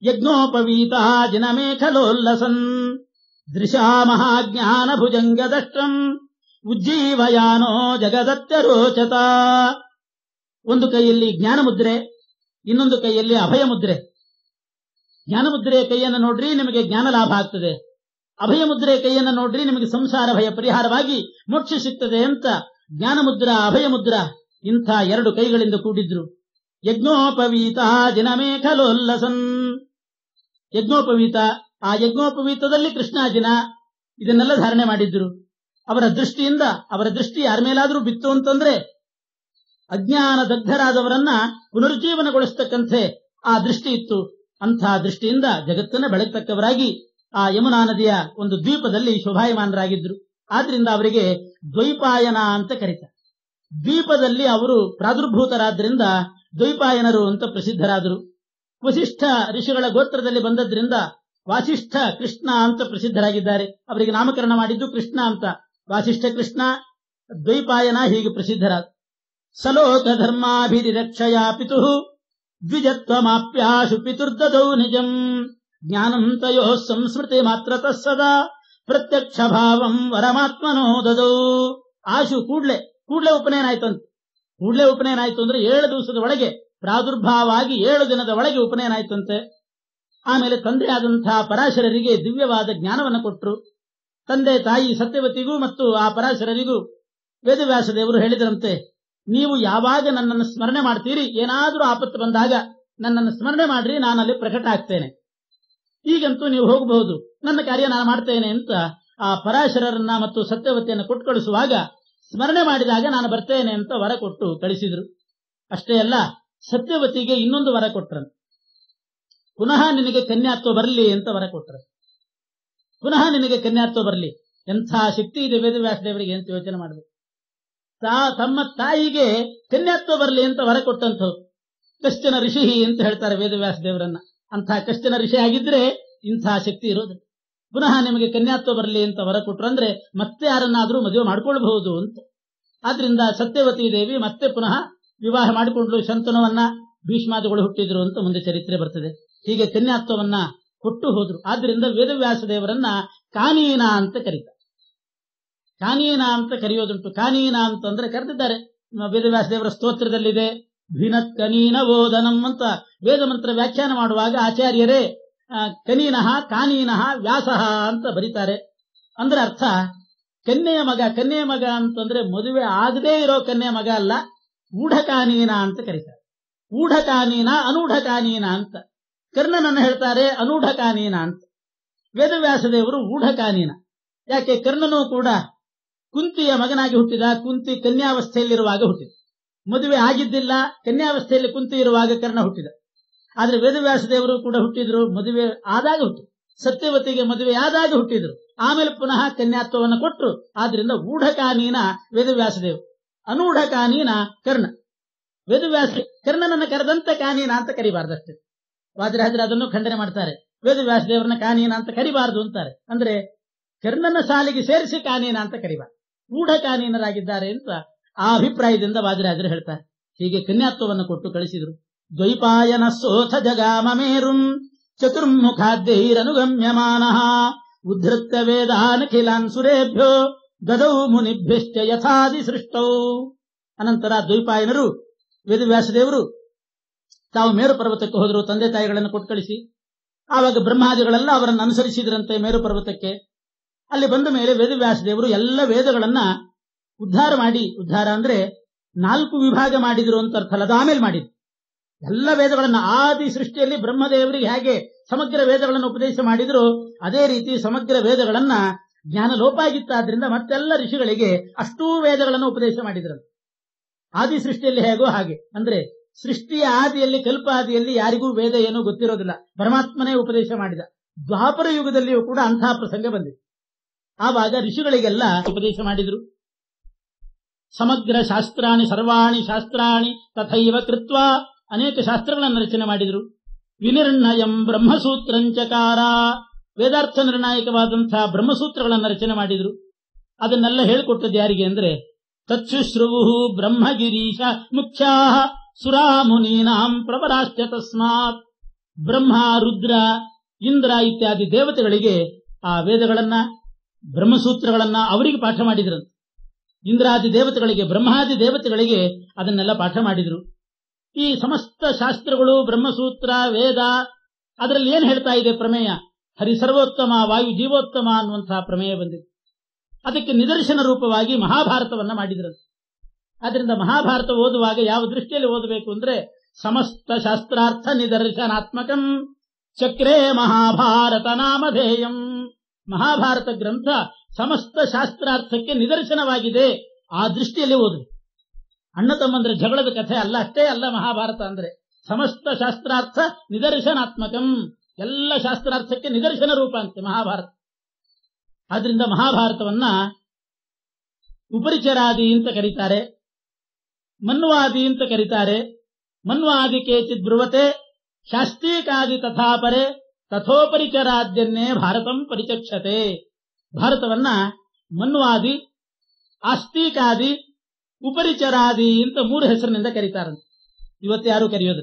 ಯಜ್ಞೋಪವೀತ ಜಿನಮೇಖಲೋಲ್ಲಸನ್ ದೃಶಾ ಮಹಾಜ್ಞಾನ ಭುಜಂಗದಷ್ಟಂ ಉಜ್ಜೀವಯಾನೋ ಜಗದತ್ಯರೋಚತ. ಒಂದು ಕೈಯಲ್ಲಿ ಜ್ಞಾನ ಮುದ್ರೆ, ಇನ್ನೊಂದು ಕೈಯಲ್ಲಿ ಅಭಯ ಮುದ್ರೆ. ಜ್ಞಾನ ಮುದ್ರೆಯ ಕೈಯನ್ನು ನೋಡ್ರಿ, ನಿಮಗೆ ಜ್ಞಾನ ಲಾಭ ಆಗ್ತದೆ. ಅಭಯ ಮುದ್ರೆಯ ಕೈಯನ್ನು ನೋಡ್ರಿ, ನಿಮಗೆ ಸಂಸಾರ ಭಯ ಪರಿಹಾರವಾಗಿ ಮೋಕ್ಷ ಸಿಗ್ತದೆ ಅಂತ ಜ್ಞಾನ ಮುದ್ರ, ಅಭಯ ಮುದ್ರ ಇಂಥ 2 ಕೈಗಳಿಂದ ಕೂಡಿದ್ರು. ಯಜ್ಞೋಪವೀತ ಜಿನಮೇಖಲೋಲ್ಲಸನ್. ಯಜ್ಞೋಪವೀತ, ಆ ಯಜ್ಞೋಪವೀತದಲ್ಲಿ ಕೃಷ್ಣಾಜಿನ ಇದನ್ನೆಲ್ಲ ಧಾರಣೆ ಮಾಡಿದ್ರು. ಅವರ ದೃಷ್ಟಿಯಿಂದ, ಅವರ ದೃಷ್ಟಿ ಯಾರ ಮೇಲಾದ್ರೂ ಬಿತ್ತು ಅಂತಂದ್ರೆ ಅಜ್ಞಾನ ದಗ್ಧರಾದವರನ್ನ ಪುನರುಜ್ಜೀವನಗೊಳಿಸ್ತಕ್ಕಂಥ ಆ ದೃಷ್ಟಿ ಇತ್ತು. ಅಂಥ ದೃಷ್ಟಿಯಿಂದ ಜಗತ್ತನ್ನ ಬೆಳಗ್ತಕ್ಕವರಾಗಿ ಆ ಯಮುನಾ ನದಿಯ ಒಂದು ದ್ವೀಪದಲ್ಲಿ ಶೋಭಾಯಮಾನರಾಗಿದ್ರು. ಆದ್ರಿಂದ ಅವರಿಗೆ ದ್ವೈಪಾಯನ ಅಂತ ಕರೀತಾರೆ. ದ್ವೀಪದಲ್ಲಿ ಅವರು ಪ್ರಾದುರ್ಭೂತರಾದ್ರಿಂದ ದ್ವೈಪಾಯನರು ಅಂತ ಪ್ರಸಿದ್ಧರಾದರು. ವಸಿಷ್ಠ ಋಷಿಗಳ ಗೋತ್ರದಲ್ಲಿ ಬಂದದ್ರಿಂದ ವಾಸಿಷ್ಠ ಕೃಷ್ಣ ಅಂತ ಪ್ರಸಿದ್ಧರಾಗಿದ್ದಾರೆ. ಅವರಿಗೆ ನಾಮಕರಣ ಮಾಡಿದ್ದು ಕೃಷ್ಣ ಅಂತ. ವಾಸಿಷ್ಠ ಕೃಷ್ಣ, ದ್ವೈಪಾಯನ ಹೀಗೆ ಪ್ರಸಿದ್ಧರಾದ. ಸಲೋಕ ಧರ್ಮಾಭಿರಿರಕ್ಷಯಾ ಪಿತು ದ್ವಿಜತ್ವಮಾಪ್ಯಾಶು ಪಿತುರ್ದದೌ ನಿಜಂ ಜ್ಞಾನಂ ತಯೋ ಸಂಸ್ಮೃತಿ ಮಾತ್ರತಃ ಸದಾ ಪ್ರತ್ಯಕ್ಷ ಭಾವಂ ವರಮಾತ್ಮನೋ ದದೌ. ಆಶು ಕೂಡ್ಲೆ ಉಪನಯನ ಆಯ್ತಂತೆ. ಕೂಡ್ಲೆ ಉಪನಯನ ಆಯ್ತು ಅಂದ್ರೆ 7 ದಿವಸದ ಒಳಗೆ ಪ್ರಾದುರ್ಭಾವ ಆಗಿ 7 ದಿನದ ಒಳಗೆ ಉಪನಯನ ಆಯ್ತಂತೆ. ಆಮೇಲೆ ತಂದೆ ಆದಂತಹ ಪರಾಶರರಿಗೆ ದಿವ್ಯವಾದ ಜ್ಞಾನವನ್ನು ಕೊಟ್ಟರು. ತಂದೆ ತಾಯಿ ಸತ್ಯವತಿಗೂ ಮತ್ತು ಆ ಪರಾಶರರಿಗೂ ವೇದವ್ಯಾಸ ದೇವರು ಹೇಳಿದರಂತೆ, ನೀವು ಯಾವಾಗ ನನ್ನನ್ನು ಸ್ಮರಣೆ ಮಾಡ್ತೀರಿ, ಏನಾದರೂ ಆಪತ್ತು ಬಂದಾಗ ನನ್ನನ್ನು ಸ್ಮರಣೆ ಮಾಡ್ರಿ, ನಾನಲ್ಲಿ ಪ್ರಕಟ ಆಗ್ತೇನೆ. ಈಗಂತೂ ನೀವು ಹೋಗಬಹುದು, ನನ್ನ ಕಾರ್ಯ ನಾನು ಮಾಡ್ತೇನೆ ಅಂತ ಆ ಪರಾಶರರನ್ನ ಮತ್ತು ಸತ್ಯವತಿಯನ್ನು ಕೊಟ್ಟು ಕಳಿಸುವಾಗ ಸ್ಮರಣೆ ಮಾಡಿದಾಗ ನಾನು ಬರ್ತೇನೆ ಅಂತ ವರ ಕೊಟ್ಟು ಕಳಿಸಿದ್ರು. ಅಷ್ಟೇ ಅಲ್ಲ, ಸತ್ಯವತಿಗೆ ಇನ್ನೊಂದು ವರ ಕೊಟ್ರಂತೆ. ಪುನಃ ನಿನಗೆ ಕನ್ಯಾತ್ವ ಬರಲಿ ಅಂತ ವರ ಕೊಟ್ರ. ಪುನಃ ನಿನಗೆ ಕನ್ಯಾತ್ವ ಬರಲಿ. ಎಂಥ ಶಕ್ತಿ ಇದೆ ವೇದವ್ಯಾಸ ದೇವರಿಗೆ ಅಂತ ಯೋಚನೆ ಮಾಡಬೇಕು. ತಮ್ಮ ತಾಯಿಗೆ ಕನ್ಯಾತ್ವ ಬರಲಿ ಅಂತ ವರ ಕೊಟ್ಟಂಥವ್ರು ಕಶ್ಚನ ಋಷಿ ಅಂತ ಹೇಳ್ತಾರೆ ವೇದವ್ಯಾಸ ದೇವರನ್ನ. ಅಂಥ ಕಶ್ಚನ ಋಷಿ ಆಗಿದ್ರೆ ಇಂಥ ಶಕ್ತಿ ಇರೋದು. ಪುನಃ ನಿಮಗೆ ಕನ್ಯಾತ್ವ ಬರಲಿ ಅಂತ ವರ ಕೊಟ್ರು ಅಂದ್ರೆ ಮತ್ತೆ ಯಾರನ್ನಾದ್ರೂ ಮದುವೆ ಮಾಡ್ಕೊಳ್ಬಹುದು ಅಂತ. ಆದ್ರಿಂದ ಸತ್ಯವತಿ ದೇವಿ ಮತ್ತೆ ಪುನಃ ವಿವಾಹ ಮಾಡಿಕೊಂಡ್ಲು ಶಂತನುವನ್ನ. ಭೀಷ್ಮಾದಿಗಳು ಹುಟ್ಟಿದ್ರು ಅಂತ ಮುಂದೆ ಚರಿತ್ರೆ ಬರ್ತದೆ. ಹೀಗೆ ಕನ್ಯಾತ್ವವನ್ನ ಕೊಟ್ಟು ಹೋದ್ರು. ಆದ್ರಿಂದ ವೇದವ್ಯಾಸ ದೇವರನ್ನ ಕಾನೀನ ಅಂತ ಕರೀತಾರೆ. ಕಾನೀನ ಅಂತ ಕರೆಯೋದುಂಟು. ಕಾನೀನ ಅಂತಂದ್ರೆ ಕರೆದಿದ್ದಾರೆ. ವೇದವ್ಯಾಸ ದೇವರ ಸ್ತೋತ್ರದಲ್ಲಿದೆ, ಭಿನತ್ ಕನೀನ ಓದನಂ ಅಂತ ವೇದ ಮಂತ್ರ ವ್ಯಾಖ್ಯಾನ ಮಾಡುವಾಗ ಆಚಾರ್ಯರೇ ಕನೀನಃ ಕಾನೀನಃ ವ್ಯಾಸಃ ಅಂತ ಬರೀತಾರೆ. ಅಂದ್ರೆ ಅರ್ಥ ಕನ್ಯೆಯ ಮಗ. ಕನ್ಯೆಯ ಮಗ ಅಂತಂದ್ರೆ ಮದುವೆ ಆಗದೇ ಇರೋ ಕನ್ಯೆಯ ಮಗ ಅಲ್ಲ, ಊಢಕಾನೀನ ಅಂತ ಕರೀತಾರೆ. ಊಢಕಾನೀನ ಅನೂಢಕಾನೀನ ಅಂತ. ಕರ್ಣನನ್ನು ಹೇಳ್ತಾರೆ ಅನೂಢಕಾನೀನ ಅಂತ. ವೇದವ್ಯಾಸ ದೇವರು ಊಢಕಾನೀನ. ಯಾಕೆ? ಕರ್ಣನೂ ಕೂಡ ಕುಂತಿಯ ಮಗನಾಗಿ ಹುಟ್ಟಿದ. ಕುಂತಿ ಕನ್ಯಾವಸ್ಥೆಯಲ್ಲಿರುವಾಗ ಹುಟ್ಟಿದ. ಮದುವೆ ಆಗಿದ್ದಿಲ್ಲ, ಕನ್ಯಾವಸ್ಥೆಯಲ್ಲಿ ಕುಂತಿ ಇರುವಾಗ ಕರ್ಣ ಹುಟ್ಟಿದ. ಆದ್ರೆ ವೇದವ್ಯಾಸ ದೇವರು ಕೂಡ ಹುಟ್ಟಿದ್ರು, ಮದುವೆ ಆದಾಗ ಹುಟ್ಟಿದ್ರು. ಸತ್ಯವತಿಗೆ ಮದುವೆ ಆದಾಗ ಹುಟ್ಟಿದ್ರು. ಆಮೇಲೆ ಪುನಃ ಕನ್ಯಾತ್ವವನ್ನು ಕೊಟ್ಟರು. ಆದ್ರಿಂದ ಊಢಕಾನೀನ ವೇದವ್ಯಾಸ ದೇವರು, ಅನೂಢಕಾನೀನ ಕರ್ಣ. ವೇದವ್ಯಾಸ ಕರ್ಣನನ್ನು ಕರೆದಂತ ಕಾನೀನ ಅಂತ ಕರಿಬಾರ್ದಷ್ಟೇ. ವಾದಿರಾಜರು ಅದನ್ನು ಖಂಡನೆ ಮಾಡ್ತಾರೆ. ವೇದವ್ಯಾಸ ದೇವರನ್ನ ಕಾನೀನ ಅಂತ ಕರಿಬಾರದು ಅಂತಾರೆ. ಅಂದ್ರೆ ಕರ್ಣನ ಸಾಲಿಗೆ ಸೇರಿಸಿ ಕಾನೀನ ಅಂತ ಕರಿಬಾರ್ದು, ಊಢಕಾನೀನರಾಗಿದ್ದಾರೆ ಅಂತ ಆ ಅಭಿಪ್ರಾಯದಿಂದ ವಾದಿರಾಜರು ಹೇಳ್ತಾರೆ. ಹೀಗೆ ಕನ್ಯಾತ್ವವನ್ನು ಕೊಟ್ಟು ಕಳಿಸಿದ್ರು. ದ್ವೈಪಾಯನ ಸೋಥ ಜಗಾಮಮೇರುಂ ಚತುರ್ಮುಖಾದ್ಯೈರನುಗಮ್ಯಮಾನಃ ಉದ್ಧೃತ್ಯ ವೇದಾನಖಿಲಾನ್ ಸುರೇಭ್ಯೋ ದದೌ ಮುನಿಭ್ಯಶ್ಚ ಯಥಾದಿ ಸೃಷ್ಟೌ. ಅನಂತರ ದ್ವೈಪಾಯನರು ವೇದವ್ಯಾಸ ದೇವರು ತಾವು ಮೇರು ಪರ್ವತಕ್ಕೆ ಹೋದರು. ತಂದೆ ತಾಯಿಗಳನ್ನು ಕೊಟ್ಟು ಕಳಿಸಿ. ಆವಾಗ ಬ್ರಹ್ಮಾದಿಗಳೆಲ್ಲ ಅವರನ್ನು ಅನುಸರಿಸಿದ್ರಂತೆ ಮೇರು ಪರ್ವತಕ್ಕೆ. ಅಲ್ಲಿ ಬಂದ ಮೇಲೆ ವೇದವ್ಯಾಸ ದೇವರು ಎಲ್ಲ ವೇದಗಳನ್ನ ಉದ್ಧಾರ ಮಾಡಿ, ಉದ್ಧಾರ ಅಂದ್ರೆ 4 ವಿಭಾಗ ಮಾಡಿದ್ರು ಅಂತ ಅರ್ಥ ಅಲ್ಲ, ಆಮೇಲೆ ಮಾಡಿದ್ರು. ಎಲ್ಲ ವೇದಗಳನ್ನ ಆದಿ ಸೃಷ್ಟಿಯಲ್ಲಿ ಬ್ರಹ್ಮದೇವರಿಗೆ ಹೇಗೆ ಸಮಗ್ರ ವೇದಗಳನ್ನು ಉಪದೇಶ ಮಾಡಿದ್ರು, ಅದೇ ರೀತಿ ಸಮಗ್ರ ವೇದಗಳನ್ನ ಜ್ಞಾನ ಲೋಪ ಆಗಿತ್ತಾದ್ರಿಂದ ಮತ್ತೆಲ್ಲ ಋಷಿಗಳಿಗೆ ಅಷ್ಟೂ ವೇದಗಳನ್ನು ಉಪದೇಶ ಮಾಡಿದ್ರು. ಆದಿ ಸೃಷ್ಟಿಯಲ್ಲಿ ಹೇಗೋ ಹಾಗೆ. ಅಂದ್ರೆ ಸೃಷ್ಟಿಯ ಆದಿಯಲ್ಲಿ, ಕಲ್ಪ ಆದಿಯಲ್ಲಿ ಯಾರಿಗೂ ವೇದ ಏನೂ ಗೊತ್ತಿರೋದಿಲ್ಲ, ಪರಮಾತ್ಮನೇ ಉಪದೇಶ ಮಾಡಿದ. ದ್ವಾಪರ ಯುಗದಲ್ಲಿಯೂ ಕೂಡ ಅಂತಹ ಪ್ರಸಂಗ ಬಂದಿದೆ. ಆವಾಗ ಋಷಿಗಳಿಗೆಲ್ಲ ಉಪದೇಶ ಮಾಡಿದ್ರು. ಸಮಗ್ರ ಶಾಸ್ತ್ರಾಣಿ ಸರ್ವಾಣಿ ಶಾಸ್ತ್ರಾಣಿ ತಥೈವ ಕೃತ್ವ, ಅನೇಕ ಶಾಸ್ತ್ರಗಳನ್ನು ರಚನೆ ಮಾಡಿದ್ರು. ವಿನಿರ್ಣಯಂ ಬ್ರಹ್ಮಸೂತ್ರಂಚಕಾರ, ವೇದಾರ್ಥ ನಿರ್ಣಾಯಕವಾದಂತಹ ಬ್ರಹ್ಮಸೂತ್ರಗಳನ್ನು ರಚನೆ ಮಾಡಿದ್ರು. ಅದನ್ನೆಲ್ಲ ಹೇಳಿಕೊಟ್ಟದ್ದು ಯಾರಿಗೆ ಅಂದ್ರೆ ತತ್ಸುಶ್ರುವು ಬ್ರಹ್ಮಗಿರೀಶ ಮುಖ್ಯಾ ಸುರಾ ಮುನೀನಾಂ ಪ್ರವರಾಶ್ಚ ತಸ್ಮಾತ್. ಬ್ರಹ್ಮ, ರುದ್ರ, ಇಂದ್ರ ಇತ್ಯಾದಿ ದೇವತೆಗಳಿಗೆ ಆ ವೇದಗಳನ್ನ, ಬ್ರಹ್ಮಸೂತ್ರಗಳನ್ನ ಅವರಿಗೆ ಪಾಠ ಮಾಡಿದ್ರು. ಇಂದ್ರಾದಿ ದೇವತೆಗಳಿಗೆ, ಬ್ರಹ್ಮಾದಿ ದೇವತೆಗಳಿಗೆ ಅದನ್ನೆಲ್ಲ ಪಾಠ ಮಾಡಿದ್ರು. ಈ ಸಮಸ್ತ ಶಾಸ್ತ್ರಗಳು, ಬ್ರಹ್ಮಸೂತ್ರ, ವೇದ, ಅದರಲ್ಲಿ ಏನ್ ಹೇಳ್ತಾ ಇದೆ ಪ್ರಮೇಯ? ಹರಿ ಸರ್ವೋತ್ತಮ, ವಾಯು ಜೀವೋತ್ತಮ ಅನ್ನುವಂತಹ ಪ್ರಮೇಯ ಬಂದಿದೆ. ಅದಕ್ಕೆ ನಿದರ್ಶನ ರೂಪವಾಗಿ ಮಹಾಭಾರತವನ್ನ ಮಾಡಿದ್ರು. ಆದ್ರಿಂದ ಮಹಾಭಾರತ ಓದುವಾಗ ಯಾವ ದೃಷ್ಟಿಯಲ್ಲಿ ಓದಬೇಕು ಅಂದ್ರೆ ಸಮಸ್ತ ಶಾಸ್ತ್ರಾರ್ಥ ನಿದರ್ಶನಾತ್ಮಕಂ ಚಕ್ರೇ ಮಹಾಭಾರತ ನಾಮಧೇಯಂ. ಮಹಾಭಾರತ ಗ್ರಂಥ ಸಮಸ್ತ ಶಾಸ್ತ್ರಾರ್ಥಕ್ಕೆ ನಿದರ್ಶನವಾಗಿದೆ. ಆ ದೃಷ್ಟಿಯಲ್ಲಿ ಓದಬೇಕು. ಅಣ್ಣ ತಮ್ಮಂದ್ರೆ ಜಗಳದ ಕಥೆ ಅಲ್ಲ, ಅಷ್ಟೇ ಅಲ್ಲ. ಮಹಾಭಾರತ ಅಂದ್ರೆ ಸಮಸ್ತ ಶಾಸ್ತ್ರಾರ್ಥ ನಿದರ್ಶನಾತ್ಮಕಂ, ಎಲ್ಲ ಶಾಸ್ತ್ರಾರ್ಥಕ್ಕೆ ನಿದರ್ಶನ ರೂಪ ಅಂತೆ ಮಹಾಭಾರತ. ಆದ್ರಿಂದ ಮಹಾಭಾರತವನ್ನ ಉಪರಿಚರಾದಿ ಅಂತ ಕರೀತಾರೆ, ಮನ್ವಾದಿ ಅಂತ ಕರೀತಾರೆ. ಮನ್ವಾದಿ ಕೇಚಿದ್ ಬ್ರುವತೆ ಶಾಸ್ತ್ರೀಕಾದಿ ತಥಾಪರೆ ತಥೋಪರಿಚರಾದ್ಯನ್ನೇ ಭಾರತಂ ಪರಿಚಕ್ಷತೆ. ಭಾರತವನ್ನ ಮನ್ವಾದಿ, ಆಸ್ತಿಕಾದಿ, ಉಪರಿಚರಾದಿ ಅಂತ 3 ಹೆಸರಿನಿಂದ ಕರೀತಾರಂತೆ. ಇವತ್ತು ಯಾರು ಕರೆಯೋದು.